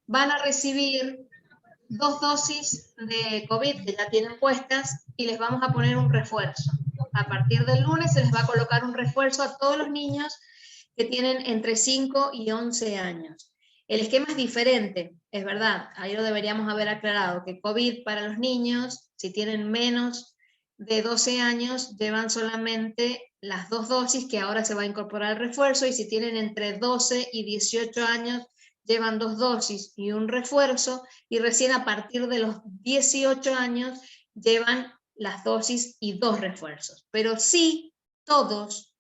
van a recibir 2 dosis de COVID que ya tienen puestas y les vamos a poner un refuerzo. A partir del lunes se les va a colocar un refuerzo a todos los niños que tienen entre 5 y 11 años. El esquema es diferente. es verdad, ahí lo deberíamos haber aclarado, que COVID para los niños, si tienen menos de 12 años, llevan solamente las 2 dosis, que ahora se va a incorporar el refuerzo, y si tienen entre 12 y 18 años, llevan 2 dosis y un refuerzo, y recién a partir de los 18 años llevan las dosis y 2 refuerzos. Pero sí, todos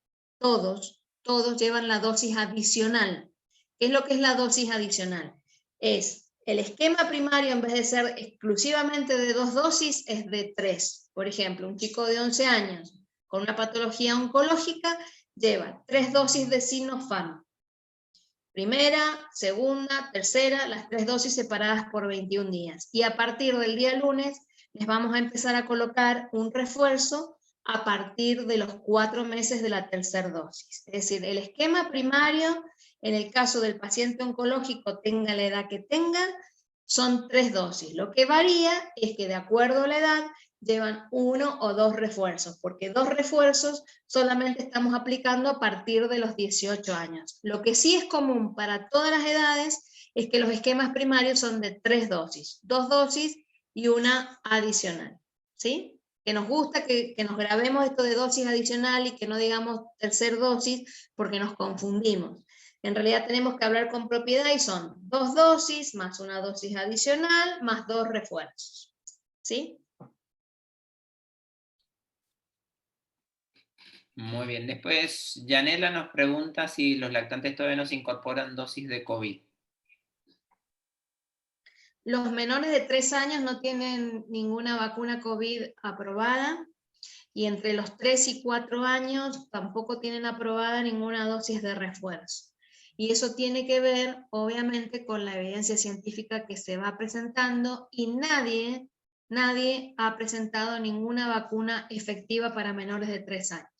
llevan la dosis adicional. ¿Qué es lo que es la dosis adicional? Es el esquema primario, en vez de ser exclusivamente de 2 dosis, es de 3. Por ejemplo, un chico de 11 años con una patología oncológica lleva 3 dosis de Sinopharm. Primera, segunda, tercera, las 3 dosis separadas por 21 días. Y a partir del día lunes les vamos a empezar a colocar un refuerzo a partir de los 4 meses de la tercera dosis. Es decir, el esquema primario, en el caso del paciente oncológico, tenga la edad que tenga, son 3 dosis. Lo que varía es que de acuerdo a la edad, llevan 1 o 2 refuerzos, porque 2 refuerzos solamente estamos aplicando a partir de los 18 años. Lo que sí es común para todas las edades es que los esquemas primarios son de 3 dosis, 2 dosis y una adicional, ¿sí? Que nos gusta que nos grabemos esto de dosis adicional y que no digamos tercer dosis porque nos confundimos. En realidad tenemos que hablar con propiedad y son 2 dosis más una dosis adicional más 2 refuerzos, ¿sí? Muy bien. Después, Yanela nos pregunta si los lactantes todavía no se incorporan dosis de COVID. Los menores de 3 años no tienen ninguna vacuna COVID aprobada, y entre los 3 y 4 años tampoco tienen aprobada ninguna dosis de refuerzo. Y eso tiene que ver, obviamente, con la evidencia científica que se va presentando, y nadie ha presentado ninguna vacuna efectiva para menores de 3 años.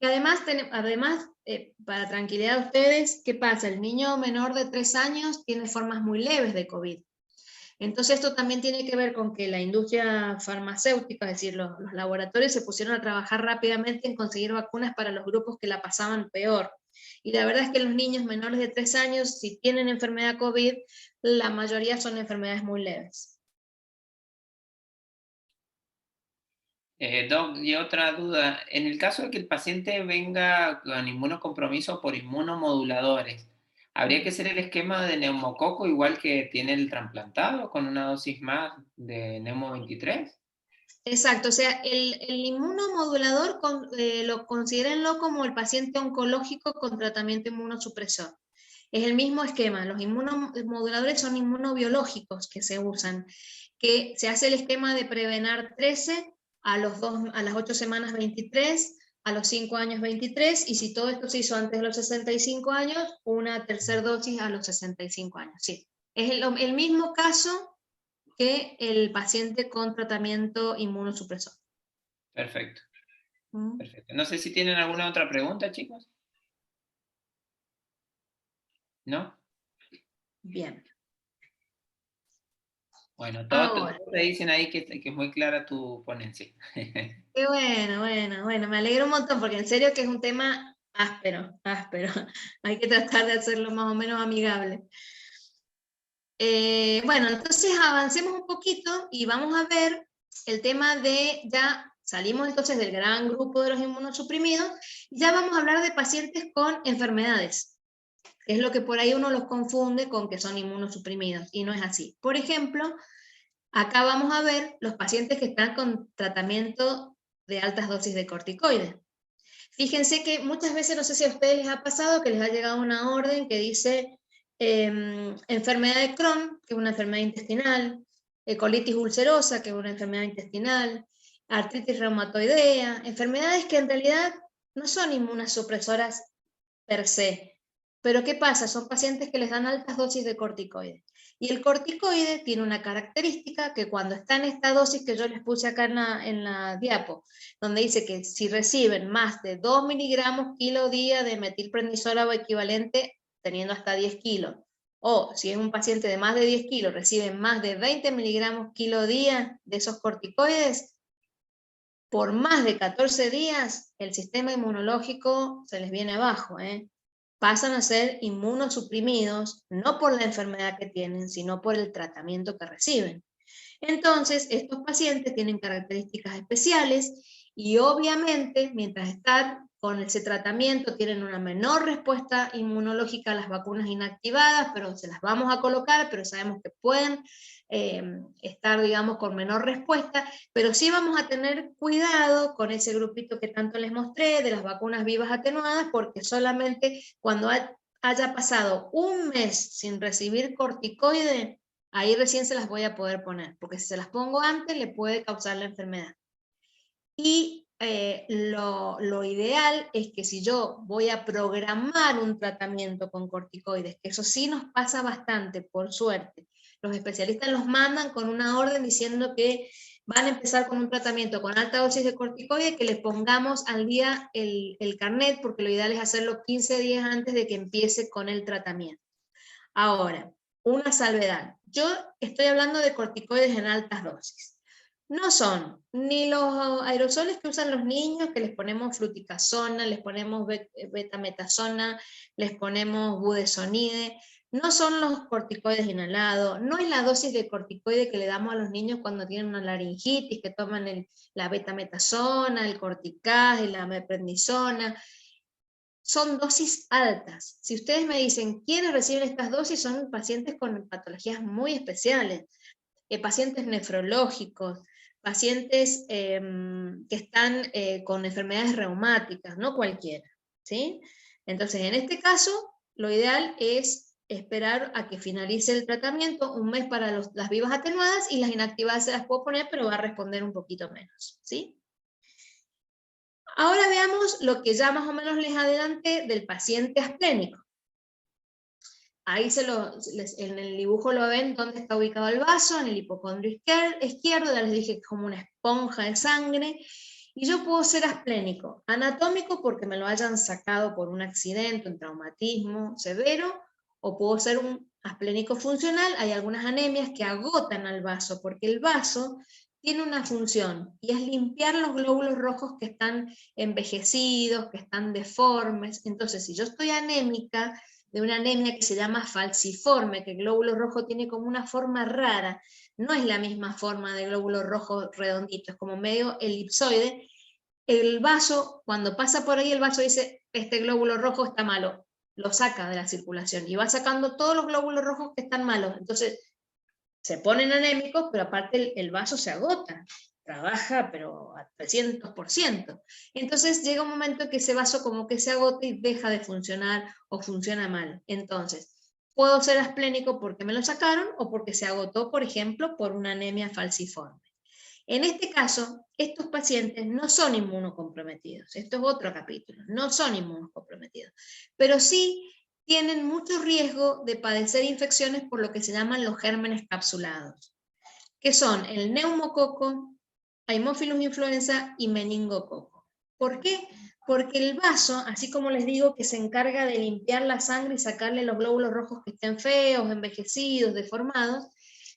Y además, para tranquilidad de ustedes, ¿qué pasa? El niño menor de 3 años tiene formas muy leves de COVID. Entonces esto también tiene que ver con que la industria farmacéutica, es decir, los laboratorios se pusieron a trabajar rápidamente en conseguir vacunas para los grupos que la pasaban peor. Y la verdad es que los niños menores de 3 años, si tienen enfermedad COVID, la mayoría son enfermedades muy leves. Doc, y otra duda, en el caso de que el paciente venga con inmunocompromiso por inmunomoduladores, ¿habría que hacer el esquema de neumococo igual que tiene el trasplantado, con una dosis más de Neumo 23? Exacto, o sea, el inmunomodulador lo considérenlo como el paciente oncológico con tratamiento inmunosupresor. Es el mismo esquema, los inmunomoduladores son inmunobiológicos que se usan, que se hace el esquema de Prevenar 13 a las 8 semanas 23, a los 5 años 23, y si todo esto se hizo antes de los 65 años, una tercera dosis a los 65 años. Sí, es el mismo caso que el paciente con tratamiento inmunosupresor. Perfecto. Perfecto. No sé si tienen alguna otra pregunta, chicos. ¿No? Bien. Bueno, todos te dicen ahí que es muy clara tu ponencia. Qué bueno, me alegro un montón, porque en serio que es un tema áspero. Hay que tratar de hacerlo más o menos amigable. Bueno, entonces avancemos un poquito y vamos a ver el tema de, ya salimos entonces del gran grupo de los inmunosuprimidos, y ya vamos a hablar de pacientes con enfermedades, que es lo que por ahí uno los confunde con que son inmunosuprimidos, y no es así. Por ejemplo, acá vamos a ver los pacientes que están con tratamiento de altas dosis de corticoides. Fíjense que muchas veces, no sé si a ustedes les ha pasado, que les ha llegado una orden que dice enfermedad de Crohn, que es una enfermedad intestinal, colitis ulcerosa, que es una enfermedad intestinal, artritis reumatoidea, enfermedades que en realidad no son inmunosupresoras per se. Pero ¿qué pasa? Son pacientes que les dan altas dosis de corticoides. Y el corticoide tiene una característica que cuando está en esta dosis que yo les puse acá en la diapo, donde dice que si reciben más de 2 miligramos kilo día de metilprednisolona o equivalente, teniendo hasta 10 kilos, o si es un paciente de más de 10 kilos, reciben más de 20 miligramos kilo día de esos corticoides, por más de 14 días, el sistema inmunológico se les viene abajo, pasan a ser inmunosuprimidos, no por la enfermedad que tienen, sino por el tratamiento que reciben. Entonces, estos pacientes tienen características especiales y obviamente, mientras están con ese tratamiento, tienen una menor respuesta inmunológica a las vacunas inactivadas, pero se las vamos a colocar, pero sabemos que pueden estar, digamos, con menor respuesta, pero sí vamos a tener cuidado con ese grupito que tanto les mostré, de las vacunas vivas atenuadas, porque solamente cuando haya pasado un mes sin recibir corticoide, ahí recién se las voy a poder poner, porque si se las pongo antes, le puede causar la enfermedad. Y lo ideal es que si yo voy a programar un tratamiento con corticoides, que eso sí nos pasa bastante, por suerte, los especialistas los mandan con una orden diciendo que van a empezar con un tratamiento con alta dosis de corticoides, que les pongamos al día el carnet, porque lo ideal es hacerlo 15 días antes de que empiece con el tratamiento. Ahora, una salvedad. Yo estoy hablando de corticoides en altas dosis. No son ni los aerosoles que usan los niños, que les ponemos fluticasona, les ponemos betametasona, les ponemos budesonide. No son los corticoides inhalados, no es la dosis de corticoide que le damos a los niños cuando tienen una laringitis, que toman la betametasona, el corticaz, la meprednisona. Son dosis altas. Si ustedes me dicen quiénes reciben estas dosis, son pacientes con patologías muy especiales, pacientes nefrológicos, pacientes que están con enfermedades reumáticas, no cualquiera, ¿sí? Entonces, en este caso, lo ideal es esperar a que finalice el tratamiento, un mes para las vivas atenuadas, y las inactivadas se las puedo poner, pero va a responder un poquito menos, ¿sí? Ahora veamos lo que ya más o menos les adelanté del paciente asplénico. Ahí en el dibujo lo ven dónde está ubicado el vaso, en el hipocondrio izquierdo, ya les dije que es como una esponja de sangre, y yo puedo ser asplénico, anatómico porque me lo hayan sacado por un accidente, un traumatismo severo, o puedo ser un asplénico funcional. Hay algunas anemias que agotan al vaso, porque el vaso tiene una función, y es limpiar los glóbulos rojos que están envejecidos, que están deformes. Entonces, si yo estoy anémica, de una anemia que se llama falciforme, que el glóbulo rojo tiene como una forma rara, no es la misma forma de glóbulo rojo redondito, es como medio elipsoide. El vaso, cuando pasa por ahí, el vaso dice, este glóbulo rojo está malo, lo saca de la circulación, y va sacando todos los glóbulos rojos que están malos. Entonces, se ponen anémicos, pero aparte el vaso se agota, trabaja pero a 300%. Entonces llega un momento en que ese vaso como que se agota y deja de funcionar o funciona mal. Entonces, puedo ser asplénico porque me lo sacaron o porque se agotó, por ejemplo, por una anemia falciforme. En este caso, estos pacientes no son inmunocomprometidos. Esto es otro capítulo. No son inmunocomprometidos, pero sí tienen mucho riesgo de padecer infecciones por lo que se llaman los gérmenes capsulados, que son el neumococo, Haemophilus influenza y meningococo. ¿Por qué? Porque el vaso, así como les digo que se encarga de limpiar la sangre y sacarle los glóbulos rojos que estén feos, envejecidos, deformados,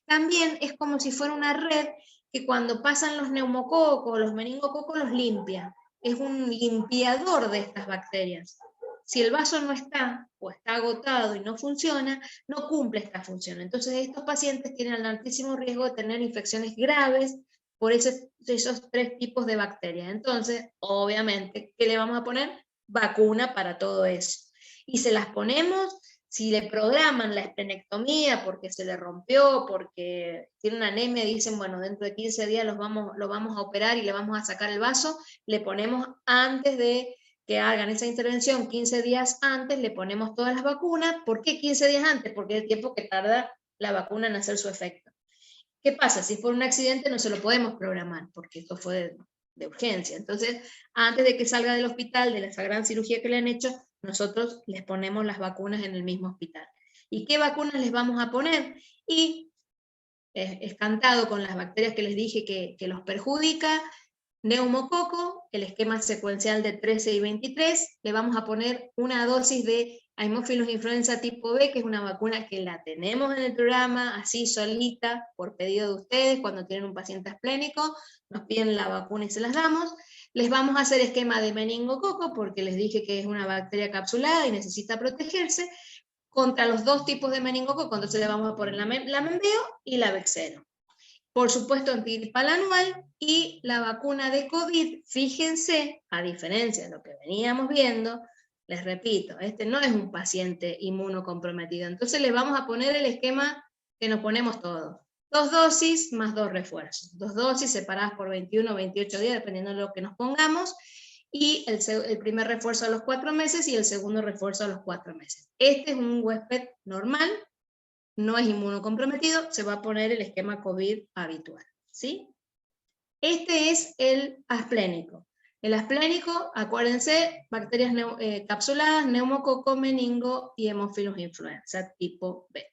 también es como si fuera una red que cuando pasan los neumococos, los meningococos, los limpia. Es un limpiador de estas bacterias. Si el vaso no está, o está agotado y no funciona, no cumple esta función. Entonces estos pacientes tienen el altísimo riesgo de tener infecciones graves por esos 3 tipos de bacterias. Entonces, obviamente, ¿qué le vamos a poner? Vacuna para todo eso. Y se las ponemos, si le programan la esplenectomía porque se le rompió, porque tiene una anemia, dicen, bueno, dentro de 15 días lo vamos a operar y le vamos a sacar el vaso, le ponemos antes de que hagan esa intervención, 15 días antes, le ponemos todas las vacunas. ¿Por qué 15 días antes? Porque es el tiempo que tarda la vacuna en hacer su efecto. ¿Qué pasa? Si es por un accidente no se lo podemos programar, porque esto fue de urgencia. Entonces, antes de que salga del hospital, de esa gran cirugía que le han hecho, nosotros les ponemos las vacunas en el mismo hospital. ¿Y qué vacunas les vamos a poner? Y es cantado con las bacterias que les dije que los perjudica. Neumococo, el esquema secuencial de 13 y 23, le vamos a poner una dosis de Haemophilus influenza tipo B, que es una vacuna que la tenemos en el programa, así solita, por pedido de ustedes, cuando tienen un paciente asplénico, nos piden la vacuna y se las damos. Les vamos a hacer esquema de meningococo, porque les dije que es una bacteria capsulada y necesita protegerse, contra los dos tipos de meningococo, entonces le vamos a poner la Membeo y la Bexero. Por supuesto, antigripal anual y la vacuna de COVID, fíjense, a diferencia de lo que veníamos viendo, les repito, este no es un paciente inmunocomprometido, entonces le vamos a poner el esquema que nos ponemos todos. 2 dosis más 2 refuerzos. 2 dosis separadas por 21 o 28 días, dependiendo de lo que nos pongamos, y el primer refuerzo a los 4 meses y el segundo refuerzo a los 4 meses. Este es un huésped normal, no es inmunocomprometido, se va a poner el esquema COVID habitual, ¿sí? Este es el asplénico. El asplénico, acuérdense, bacterias capsuladas, neumococo, meningo y hemófilos influenza tipo B.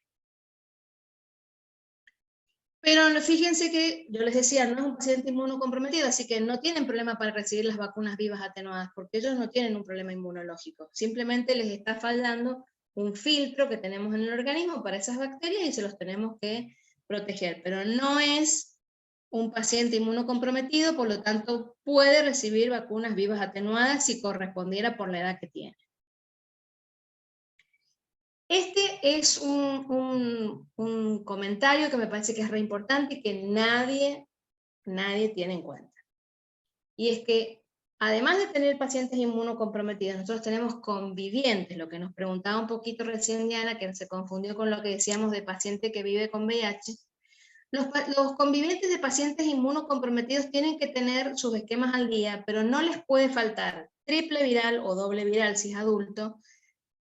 Pero fíjense que, yo les decía, no es un paciente inmunocomprometido, así que no tienen problema para recibir las vacunas vivas atenuadas, porque ellos no tienen un problema inmunológico. Simplemente les está fallando un filtro que tenemos en el organismo para esas bacterias y se los tenemos que proteger. Pero no es un paciente inmunocomprometido, por lo tanto puede recibir vacunas vivas atenuadas si correspondiera por la edad que tiene. Este es un comentario que me parece que es re importante y que nadie tiene en cuenta. Y es que, además de tener pacientes inmunocomprometidos, nosotros tenemos convivientes, lo que nos preguntaba un poquito recién Diana, que se confundió con lo que decíamos de paciente que vive con VIH. Los convivientes de pacientes inmunocomprometidos tienen que tener sus esquemas al día, pero no les puede faltar triple viral o doble viral si es adulto,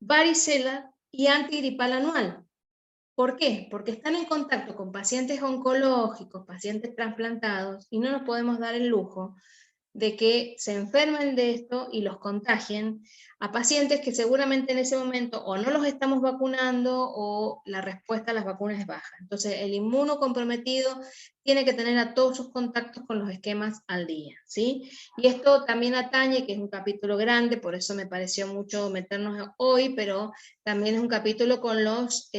varicela y antigripal anual. ¿Por qué? Porque están en contacto con pacientes oncológicos, pacientes trasplantados, y no nos podemos dar el lujo de que se enfermen de esto y los contagien a pacientes que seguramente en ese momento o no los estamos vacunando o la respuesta a las vacunas es baja. Entonces el inmunocomprometido tiene que tener a todos sus contactos con los esquemas al día, ¿sí? Y esto también atañe, que es un capítulo grande, por eso me pareció mucho meternos hoy, pero también es un capítulo con los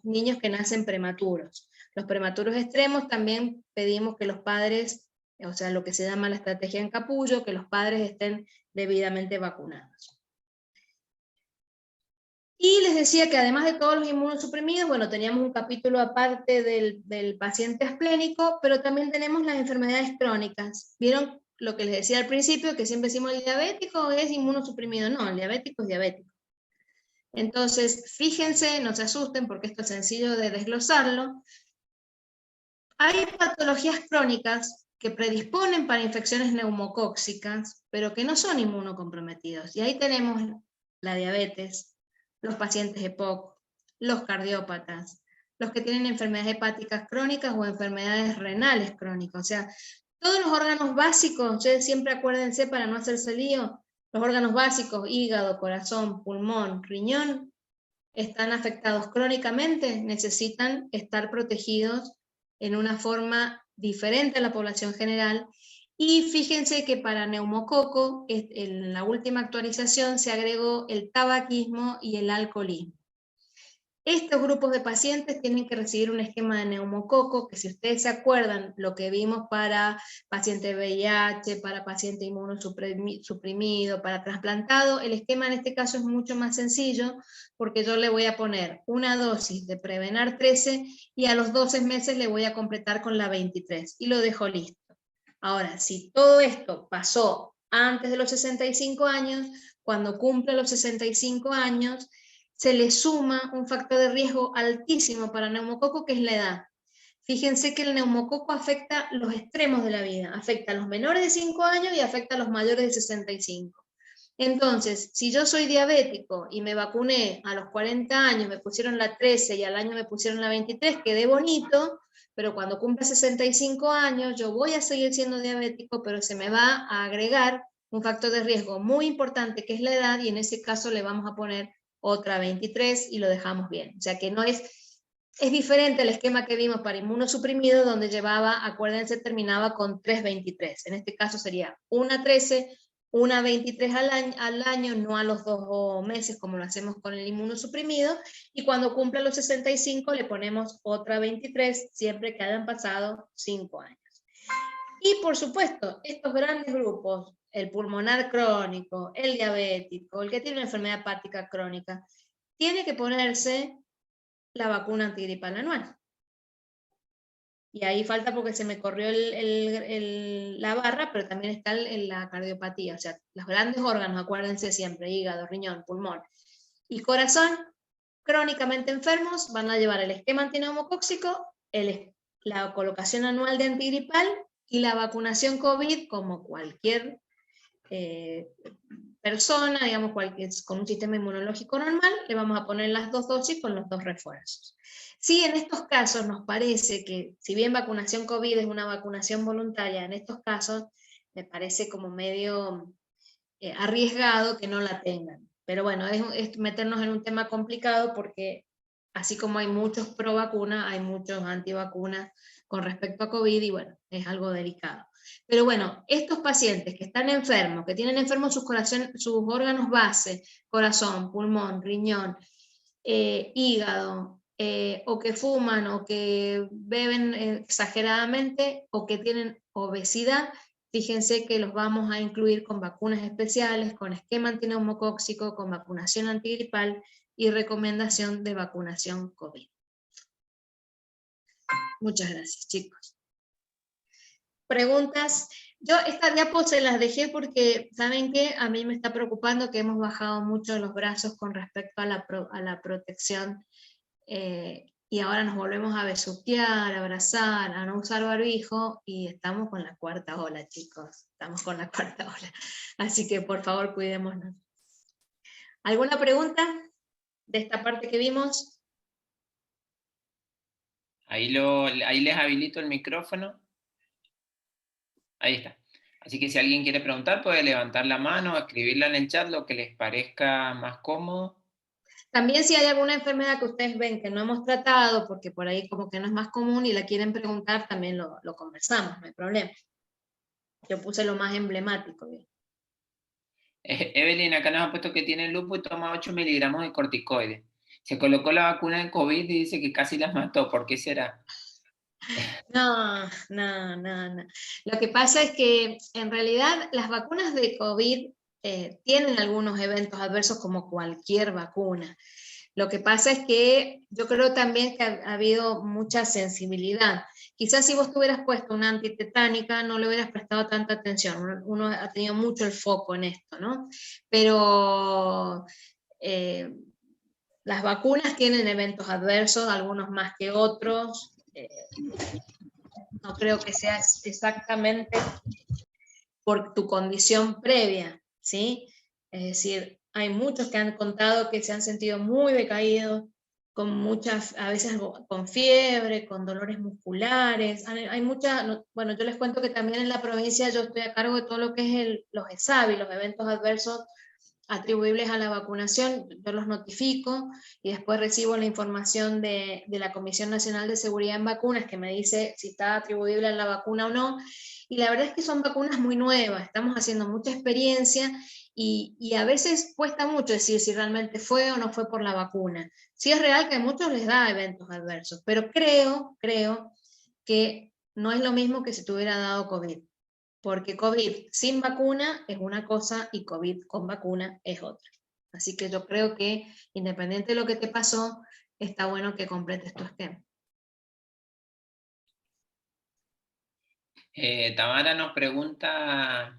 niños que nacen prematuros. Los prematuros extremos también pedimos que los padres, o sea, lo que se llama la estrategia en capullo, que los padres estén debidamente vacunados. Y les decía que además de todos los inmunosuprimidos, bueno, teníamos un capítulo aparte del paciente asplénico, pero también tenemos las enfermedades crónicas. ¿Vieron lo que les decía al principio, que siempre decimos el diabético es inmunosuprimido? No, el diabético es diabético. Entonces, fíjense, no se asusten porque esto es sencillo de desglosarlo. Hay patologías crónicas que predisponen para infecciones neumocóxicas, pero que no son inmunocomprometidos. Y ahí tenemos la diabetes, los pacientes EPOC, los cardiópatas, los que tienen enfermedades hepáticas crónicas o enfermedades renales crónicas. O sea, todos los órganos básicos, ustedes siempre acuérdense para no hacerse lío, los órganos básicos, hígado, corazón, pulmón, riñón, están afectados crónicamente, necesitan estar protegidos en una forma diferente a la población general. Y fíjense que para neumococo, en la última actualización se agregó el tabaquismo y el alcoholismo. Estos grupos de pacientes tienen que recibir un esquema de neumococo, que si ustedes se acuerdan, lo que vimos para paciente VIH, para paciente inmunosuprimido, para trasplantado, el esquema en este caso es mucho más sencillo, porque yo le voy a poner una dosis de Prevenar 13 y a los 12 meses le voy a completar con la 23 y lo dejo listo. Ahora, si todo esto pasó antes de los 65 años, cuando cumple los 65 años, se le suma un factor de riesgo altísimo para neumococo, que es la edad. Fíjense que el neumococo afecta los extremos de la vida, afecta a los menores de 5 años y afecta a los mayores de 65. Entonces, si yo soy diabético y me vacuné a los 40 años, me pusieron la 13 y al año me pusieron la 23, quedé bonito, pero cuando cumpla 65 años yo voy a seguir siendo diabético, pero se me va a agregar un factor de riesgo muy importante, que es la edad, y en ese caso le vamos a poner otra 23 y lo dejamos bien. O sea que no es diferente el esquema que vimos para inmunosuprimido, donde llevaba, acuérdense, terminaba con 3,23. En este caso sería una 13, una 23 al año, no a los 2 meses como lo hacemos con el inmunosuprimido, y cuando cumpla los 65 le ponemos otra 23, siempre que hayan pasado 5 años. Y por supuesto, estos grandes grupos, el pulmonar crónico, el diabético, el que tiene una enfermedad hepática crónica, tiene que ponerse la vacuna antigripal anual. Y ahí falta porque se me corrió la barra, pero también está la cardiopatía, o sea, los grandes órganos, acuérdense siempre, hígado, riñón, pulmón y corazón, crónicamente enfermos, van a llevar el esquema antineumocóxico, la colocación anual de antigripal y la vacunación COVID, como cualquier persona, digamos, con un sistema inmunológico normal, le vamos a poner las 2 dosis con los 2 refuerzos. Sí, en estos casos nos parece que, si bien vacunación COVID es una vacunación voluntaria, en estos casos me parece como medio arriesgado que no la tengan. Pero bueno, es meternos en un tema complicado porque así como hay muchos pro vacuna, hay muchos antivacunas con respecto a COVID y bueno, es algo delicado. Pero bueno, estos pacientes que están enfermos, que tienen enfermos sus órganos base, corazón, pulmón, riñón, hígado, o que fuman, o que beben exageradamente, o que tienen obesidad, fíjense que los vamos a incluir con vacunas especiales, con esquema antineumocóxico, con vacunación antigripal y recomendación de vacunación COVID. Muchas gracias, chicos. ¿Preguntas? Yo esta diapo se las dejé porque, ¿saben qué? A mí me está preocupando que hemos bajado mucho los brazos con respecto a la protección y ahora nos volvemos a besuquear, a abrazar, a no usar barbijo y estamos con la 4ª ola, chicos. Estamos con la 4ª ola. Así que por favor cuidémonos. ¿Alguna pregunta de esta parte que vimos? Ahí les habilito el micrófono. Ahí está. Así que si alguien quiere preguntar, puede levantar la mano o escribirla en el chat, lo que les parezca más cómodo. También si hay alguna enfermedad que ustedes ven que no hemos tratado, porque por ahí como que no es más común y la quieren preguntar, también lo conversamos, no hay problema. Yo puse lo más emblemático. Evelyn acá nos ha puesto que tiene lupus y toma 8 miligramos de corticoides. Se colocó la vacuna de COVID y dice que casi las mató. ¿Por qué será? No. Lo que pasa es que en realidad las vacunas de COVID tienen algunos eventos adversos como cualquier vacuna. Lo que pasa es que yo creo también que ha habido mucha sensibilidad. Quizás si vos te hubieras puesto una antitetánica no le hubieras prestado tanta atención. Uno ha tenido mucho el foco en esto, ¿no? Pero las vacunas tienen eventos adversos, algunos más que otros. No creo que sea exactamente por tu condición previa, ¿sí? Es decir, hay muchos que han contado que se han sentido muy decaídos, con muchas, a veces con fiebre, con dolores musculares. Hay muchas, bueno, yo les cuento que también en la provincia yo estoy a cargo de todo lo que es los ESAVI, los eventos adversos atribuibles a la vacunación, yo los notifico y después recibo la información de la Comisión Nacional de Seguridad en Vacunas que me dice si está atribuible a la vacuna o no, y la verdad es que son vacunas muy nuevas, estamos haciendo mucha experiencia y a veces cuesta mucho decir si realmente fue o no fue por la vacuna. Sí es real que a muchos les da eventos adversos, pero creo que no es lo mismo que si te hubiera dado COVID. Porque COVID sin vacuna es una cosa y COVID con vacuna es otra. Así que yo creo que, independiente de lo que te pasó, está bueno que completes tu esquema. Tamara nos pregunta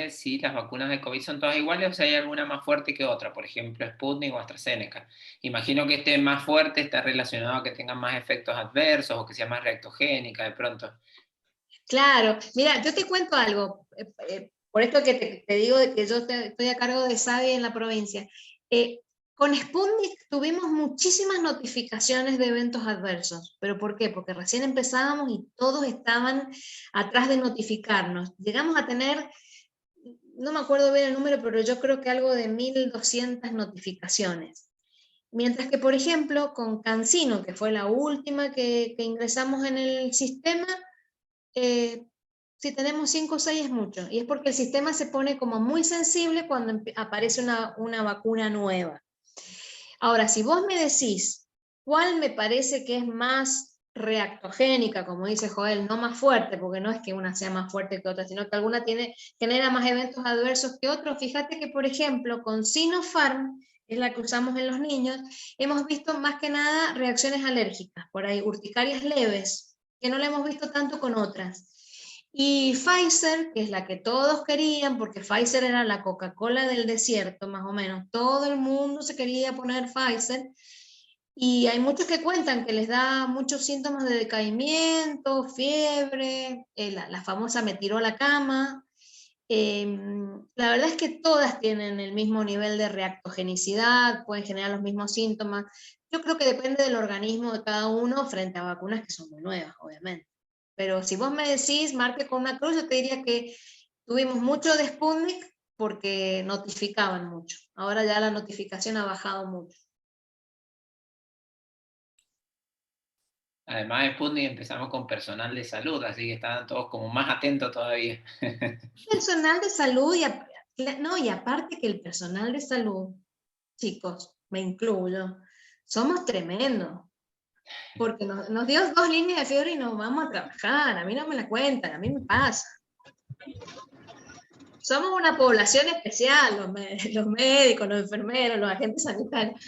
si las vacunas de COVID son todas iguales o si hay alguna más fuerte que otra, por ejemplo Sputnik o AstraZeneca. Imagino que este más fuerte está relacionado a que tengan más efectos adversos o que sea más reactogénica de pronto. Claro, mira, yo te cuento algo, por esto que te digo de que yo estoy a cargo de SAVI en la provincia. Con Sputnik tuvimos muchísimas notificaciones de eventos adversos, ¿pero por qué? Porque recién empezábamos y todos estaban atrás de notificarnos. Llegamos a tener, no me acuerdo bien el número, pero yo creo que algo de 1.200 notificaciones. Mientras que, por ejemplo, con CanSino, que fue la última que ingresamos en el sistema, si tenemos 5 o 6 es mucho, y es porque el sistema se pone como muy sensible cuando aparece una vacuna nueva. Ahora, si vos me decís cuál me parece que es más reactogénica, como dice Joel, no más fuerte, porque no es que una sea más fuerte que otra, sino que alguna genera más eventos adversos que otros. Fíjate que, por ejemplo, con Sinopharm, es la que usamos en los niños, hemos visto más que nada reacciones alérgicas, por ahí urticarias leves, que no la hemos visto tanto con otras. Y Pfizer, que es la que todos querían, porque Pfizer era la Coca-Cola del desierto, más o menos, todo el mundo se quería poner Pfizer, y hay muchos que cuentan que les da muchos síntomas de decaimiento, fiebre, la famosa me tiró a la cama. La verdad es que todas tienen el mismo nivel de reactogenicidad, pueden generar los mismos síntomas. Yo creo que depende del organismo de cada uno frente a vacunas que son muy nuevas, obviamente. Pero si vos me decís, marque con una cruz, yo te diría que tuvimos mucho de Sputnik porque notificaban mucho. Ahora ya la notificación ha bajado mucho. Además de Sputnik empezamos con personal de salud, así que estaban todos como más atentos todavía. Personal de salud, y aparte que el personal de salud, chicos, me incluyo, somos tremendos. Porque nos dio 2 líneas de fiebre y nos vamos a trabajar. A mí no me la cuentan, a mí me pasa. Somos una población especial, los médicos, los enfermeros, los agentes sanitarios.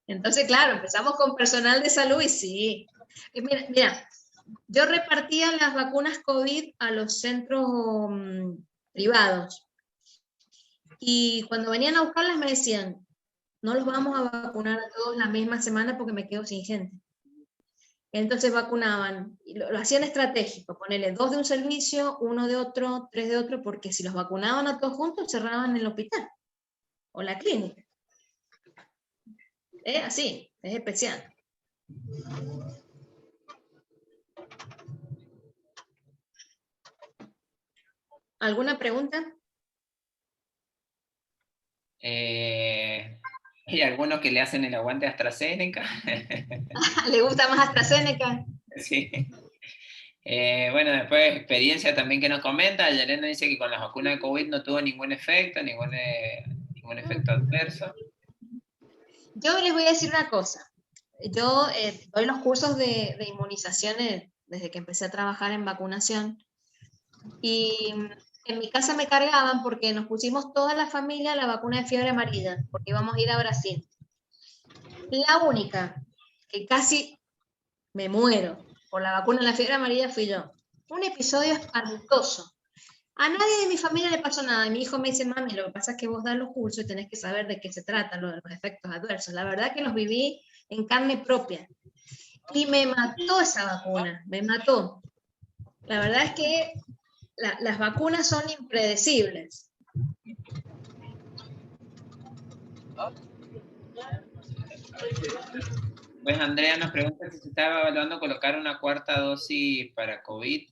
Entonces, claro, empezamos con personal de salud y sí. Mira, yo repartía las vacunas COVID a los centros privados. Y cuando venían a buscarlas me decían, no los vamos a vacunar a todos la misma semana porque me quedo sin gente. Entonces vacunaban, y lo hacían estratégico, ponerle 2 de un servicio, 1 de otro, 3 de otro, porque si los vacunaban a todos juntos, cerraban el hospital o la clínica. Es así, es especial. ¿Alguna pregunta? Hay algunos que le hacen el aguante a AstraZeneca. ¿Le gusta más AstraZeneca? Sí. Bueno, después experiencia también que nos comenta. Yelena dice que con las vacunas de COVID no tuvo ningún efecto, ningún efecto adverso. Yo les voy a decir una cosa. Yo doy los cursos de inmunizaciones desde que empecé a trabajar en vacunación. Y en mi casa me cargaban porque nos pusimos toda la familia la vacuna de fiebre amarilla, porque íbamos a ir a Brasil. La única que casi me muero por la vacuna de la fiebre amarilla fui yo. Un episodio espantoso. A nadie de mi familia le pasó nada. Y mi hijo me dice, mami, lo que pasa es que vos das los cursos y tenés que saber de qué se trata, lo de los efectos adversos. La verdad que los viví en carne propia. Y me mató esa vacuna, me mató. La verdad es que las vacunas son impredecibles. Pues Andrea nos pregunta si se estaba evaluando colocar una 4ª dosis para COVID.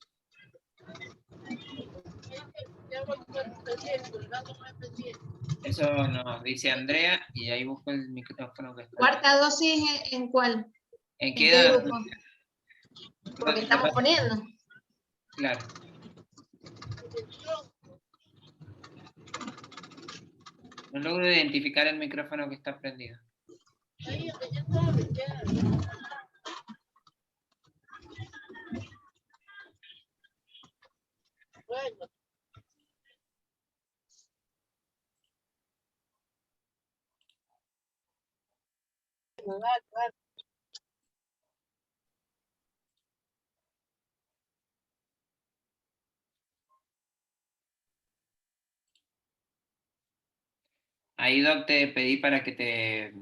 Eso nos dice Andrea, y ahí busco el micrófono que está. ¿4ª dosis en cuál? ¿En qué edad? grupo? Porque estamos poniendo. Claro. No logro identificar el micrófono que está prendido. Ahí, Doc, te pedí para que te,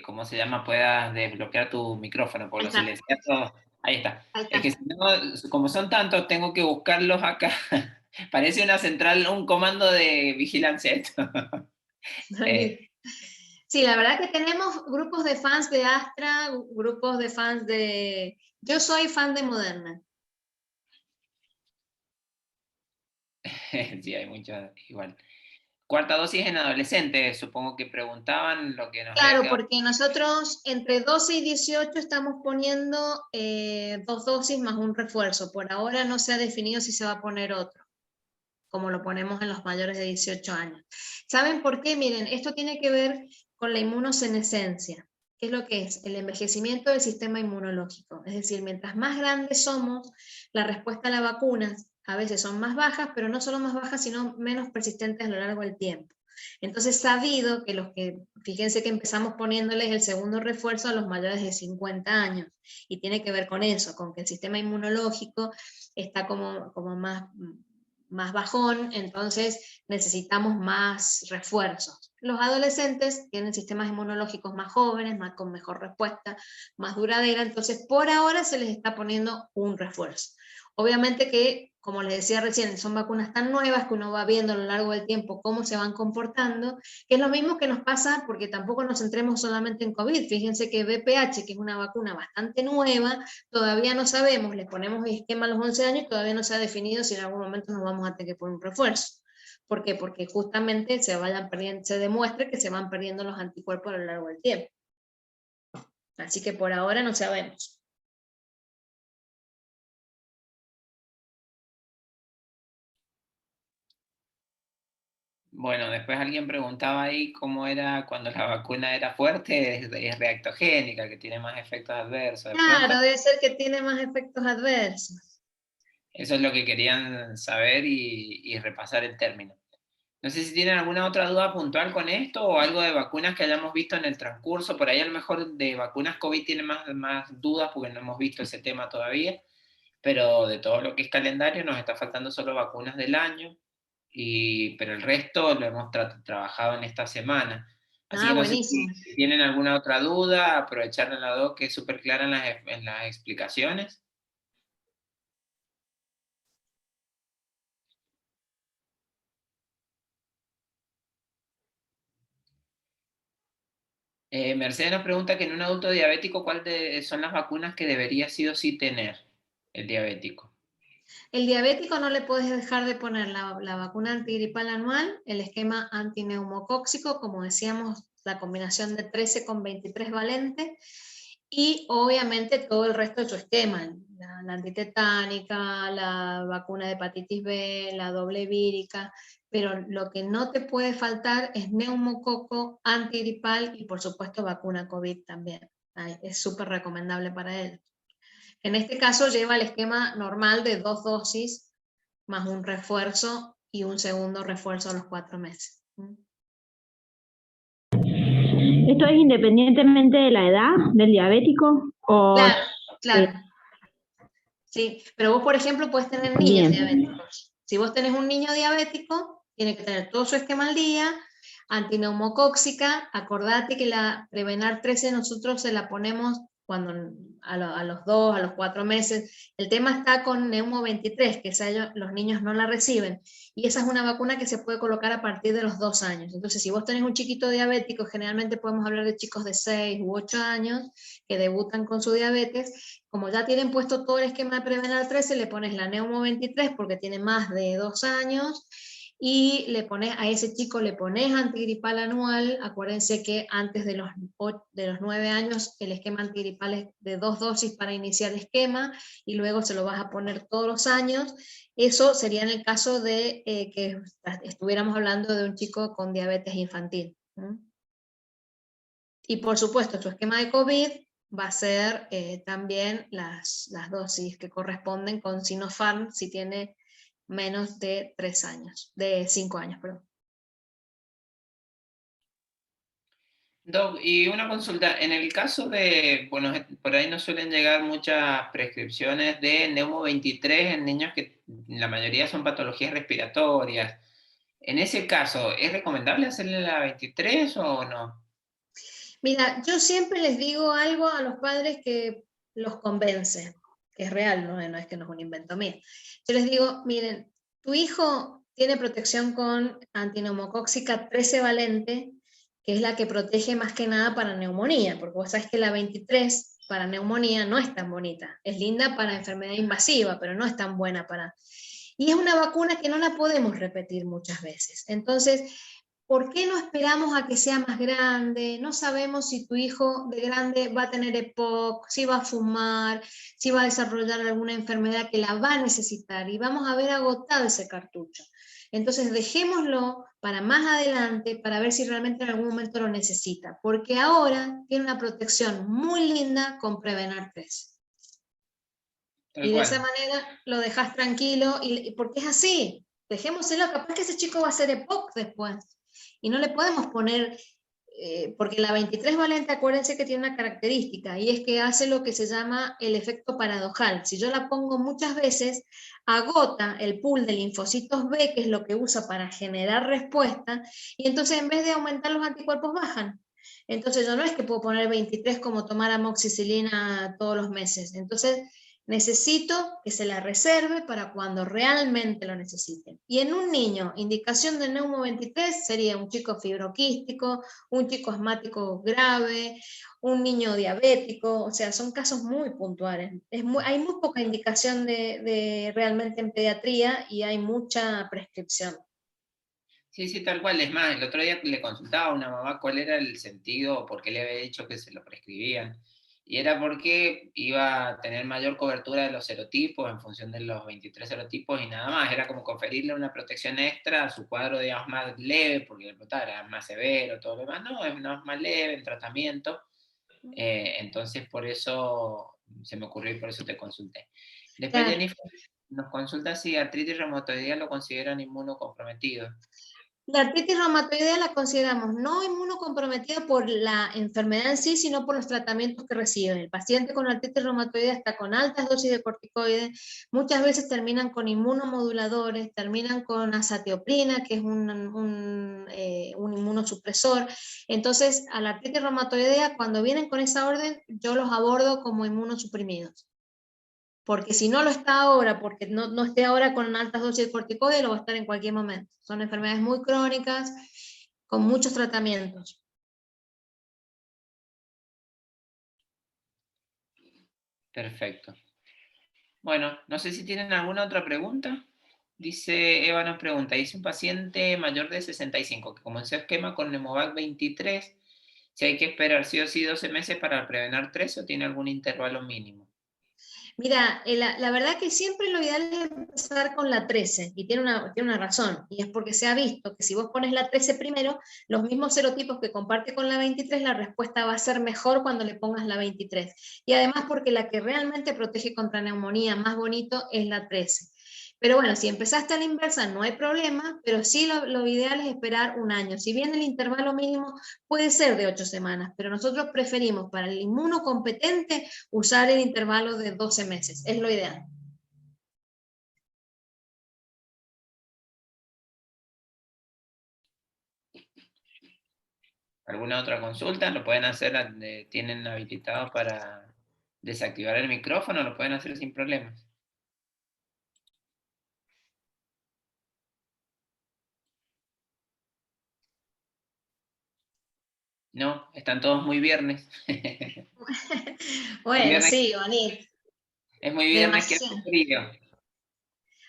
¿cómo se llama? Puedas desbloquear tu micrófono, por lo silenciado. Ahí está. Es que si no, como son tantos, tengo que buscarlos acá. Parece una central, un comando de vigilancia esto. Sí, la verdad que tenemos grupos de fans de Astra, grupos de fans de... Yo soy fan de Moderna. Sí, hay muchos igual. 4ª dosis en adolescentes, supongo que preguntaban lo que nos... Claro, porque nosotros entre 12 y 18 estamos poniendo 2 dosis más un refuerzo. Por ahora no se ha definido si se va a poner otro, como lo ponemos en los mayores de 18 años. ¿Saben por qué? Miren, esto tiene que ver con la inmunosenescencia, ¿qué es lo que es? El envejecimiento del sistema inmunológico. Es decir, mientras más grandes somos, la respuesta a las vacunas a veces son más bajas, pero no solo más bajas, sino menos persistentes a lo largo del tiempo. Entonces, sabido que fíjense que empezamos poniéndoles el segundo refuerzo a los mayores de 50 años, y tiene que ver con eso, con que el sistema inmunológico está como más bajón, entonces necesitamos más refuerzos. Los adolescentes tienen sistemas inmunológicos más jóvenes, con mejor respuesta, más duradera, entonces por ahora se les está poniendo un refuerzo. Obviamente que, como les decía recién, son vacunas tan nuevas que uno va viendo a lo largo del tiempo cómo se van comportando, que es lo mismo que nos pasa, porque tampoco nos centremos solamente en COVID. Fíjense que VPH, que es una vacuna bastante nueva, todavía no sabemos, le ponemos el esquema a los 11 años y todavía no se ha definido si en algún momento nos vamos a tener que poner un refuerzo. ¿Por qué? Porque justamente se demuestra que se van perdiendo los anticuerpos a lo largo del tiempo. Así que por ahora no sabemos. Bueno, después alguien preguntaba ahí cómo era cuando la vacuna era fuerte, es reactogénica, que tiene más efectos adversos. De Claro, pronto, debe ser que tiene más efectos adversos. eso es lo que querían saber y repasar el término. No sé si tienen alguna otra duda puntual con esto o algo de vacunas que hayamos visto en el transcurso. Por ahí a lo mejor de vacunas COVID tienen más dudas porque no hemos visto ese tema todavía, pero de todo lo que es calendario nos está faltando solo vacunas del año, pero el resto lo hemos trabajado en esta semana. Así que no sé Buenísimo. si tienen alguna otra duda, aprovechar en la doc que es súper clara en las explicaciones. Mercedes nos pregunta que en un adulto diabético, ¿cuáles son las vacunas que debería sí o sí tener el diabético? El diabético no le puedes dejar de poner la vacuna antigripal anual, el esquema antineumocóxico, como decíamos, la combinación de 13 con 23 valentes, y obviamente todo el resto de su esquema, la antitetánica, la vacuna de hepatitis B, la doble vírica, pero lo que no te puede faltar es neumococo, antigripal y por supuesto vacuna COVID también. Es súper recomendable para él. En este caso lleva el esquema normal de 2 dosis más un refuerzo y un segundo refuerzo a los 4 meses. ¿Esto es independientemente de la edad del diabético? O, claro. Sí, pero vos, por ejemplo, puedes tener niños diabéticos. Si vos tenés un niño diabético, tiene que tener todo su esquema al día, antineumocóxica. Acordate que la Prevenar 13 nosotros se la ponemos cuando a los 2, a los 4 meses. El tema está con Neumo 23, que los niños no la reciben, y esa es una vacuna que se puede colocar a partir de los 2 años. Entonces, si vos tenés un chiquito diabético, generalmente podemos hablar de chicos de 6 u 8 años que debutan con su diabetes, como ya tienen puesto todo el esquema de Prevenar 13, le pones la Neumo 23 porque tiene más de 2 años, y a ese chico le pones antigripal anual. Acuérdense que antes de los 9 años el esquema antigripal es de 2 dosis para iniciar el esquema, y luego se lo vas a poner todos los años. Eso sería en el caso de que estuviéramos hablando de un chico con diabetes infantil. Y por supuesto, su esquema de COVID va a ser también las dosis que corresponden con Sinopharm si tiene menos de 5 años, perdón. Doc, y una consulta, en el caso de, bueno, por ahí nos suelen llegar muchas prescripciones de Neumo 23 en niños que la mayoría son patologías respiratorias. En ese caso, ¿es recomendable hacerle la 23 o no? Mira, yo siempre les digo algo a los padres que los convence, que es real, no es que no es un invento mío. Yo les digo, miren, tu hijo tiene protección con antineumocóxica 13 valente, que es la que protege más que nada para neumonía, porque vos sabés que la 23 para neumonía no es tan bonita. Es linda para enfermedad invasiva, pero no es tan buena para... Y es una vacuna que no la podemos repetir muchas veces. Entonces, ¿por qué no esperamos a que sea más grande? No sabemos si tu hijo de grande va a tener EPOC, si va a fumar, si va a desarrollar alguna enfermedad que la va a necesitar y vamos a ver agotado ese cartucho. Entonces dejémoslo para más adelante para ver si realmente en algún momento lo necesita, porque ahora tiene una protección muy linda con Prevenar 3. Tal Y de cual. esa manera lo dejas tranquilo, porque es así, dejémoselo, capaz que ese chico va a ser EPOC después. Y no le podemos poner, porque la 23 valente, acuérdense que tiene una característica, y es que hace lo que se llama el efecto paradojal. Si yo la pongo muchas veces, agota el pool de linfocitos B, que es lo que usa para generar respuesta, y entonces en vez de aumentar los anticuerpos bajan. Entonces yo no es que puedo poner 23 como tomar amoxicilina todos los meses. Entonces necesito que se la reserve para cuando realmente lo necesiten. Y en un niño, indicación de Neumo 23 sería un chico fibroquístico, un chico asmático grave, un niño diabético, o sea, son casos muy puntuales. Hay muy poca indicación de realmente en pediatría y hay mucha prescripción. Sí, sí, tal cual. Es más, el otro día le consultaba a una mamá cuál era el sentido o por qué le había dicho que se lo prescribían. Y era porque iba a tener mayor cobertura de los serotipos en función de los 23 serotipos y nada más. Era como conferirle una protección extra a su cuadro, digamos, más leve, porque el protocolo era más severo, todo lo demás. No, es más leve en tratamiento. Entonces, por eso se me ocurrió y por eso te consulté. Después, Claro. Jennifer nos consulta si artritis reumatoidea lo consideran inmunocomprometido. La artritis reumatoidea la consideramos no inmunocomprometida por la enfermedad en sí, sino por los tratamientos que reciben. El paciente con artritis reumatoidea está con altas dosis de corticoides, muchas veces terminan con inmunomoduladores, terminan con azatioprina, que es un inmunosupresor. Entonces, a la artritis reumatoidea, cuando vienen con esa orden, yo los abordo como inmunosuprimidos. Porque si no lo está ahora, porque no esté ahora con altas dosis de corticoides, lo va a estar en cualquier momento. Son enfermedades muy crónicas, con muchos tratamientos. Perfecto. Bueno, no sé si tienen alguna otra pregunta. Dice, Eva nos pregunta, dice un paciente mayor de 65 que comenzó esquema con Nemovac 23, si hay que esperar sí o sí 12 meses para prevenir 3 o tiene algún intervalo mínimo. Mira, la verdad que siempre lo ideal es empezar con la 13, y tiene una razón, y es porque se ha visto que si vos pones la 13 primero, los mismos serotipos que comparte con la 23, la respuesta va a ser mejor cuando le pongas la 23. Y además porque la que realmente protege contra neumonía más bonito es la 13. Pero bueno, si empezaste a la inversa no hay problema, pero sí lo ideal es esperar un año. Si bien el intervalo mínimo puede ser de 8 semanas, pero nosotros preferimos para el inmunocompetente usar el intervalo de 12 meses, es lo ideal. ¿Alguna otra consulta? Lo pueden hacer, tienen habilitado para desactivar el micrófono, lo pueden hacer sin problemas. No, están todos muy viernes. Bueno, Viernes, sí, bonito. es muy viernes que hace Demasiado. frío.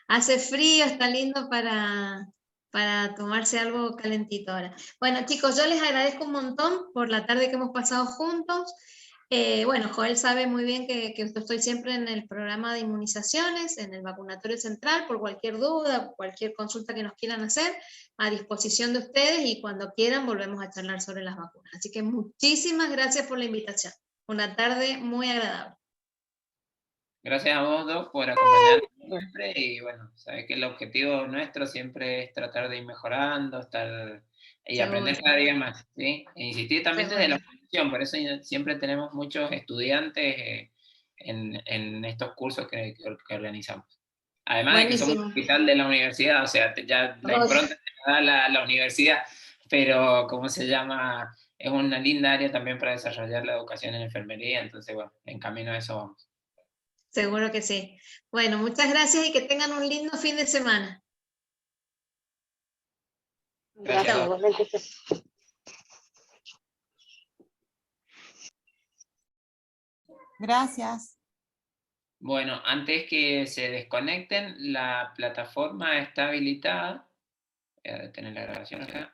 Hace frío, está lindo para tomarse algo calentito ahora. Bueno, chicos, yo les agradezco un montón por la tarde que hemos pasado juntos. Bueno, Joel sabe muy bien que yo estoy siempre en el programa de inmunizaciones, en el vacunatorio central, por cualquier duda, cualquier consulta que nos quieran hacer, a disposición de ustedes, y cuando quieran volvemos a charlar sobre las vacunas. Así que muchísimas gracias por la invitación. Una tarde muy agradable. Gracias a vos dos por acompañarnos siempre y bueno, sabes que el objetivo nuestro siempre es tratar de ir mejorando, estar y Seguro, aprender cada día más, ¿sí? E insistir también desde la seguro. formación, por eso siempre tenemos muchos estudiantes en estos cursos que organizamos. Además de que somos un Buenísimo. hospital de la universidad, o sea, ya la impronta te la da la universidad, pero ¿cómo se llama? Es una linda área también para desarrollar la educación en enfermería, entonces bueno, en camino a eso vamos. Seguro que sí. Bueno, muchas gracias y que tengan un lindo fin de semana. Gracias a vos. Gracias. Bueno, antes que se desconecten, la plataforma está habilitada. Voy a detener la grabación acá.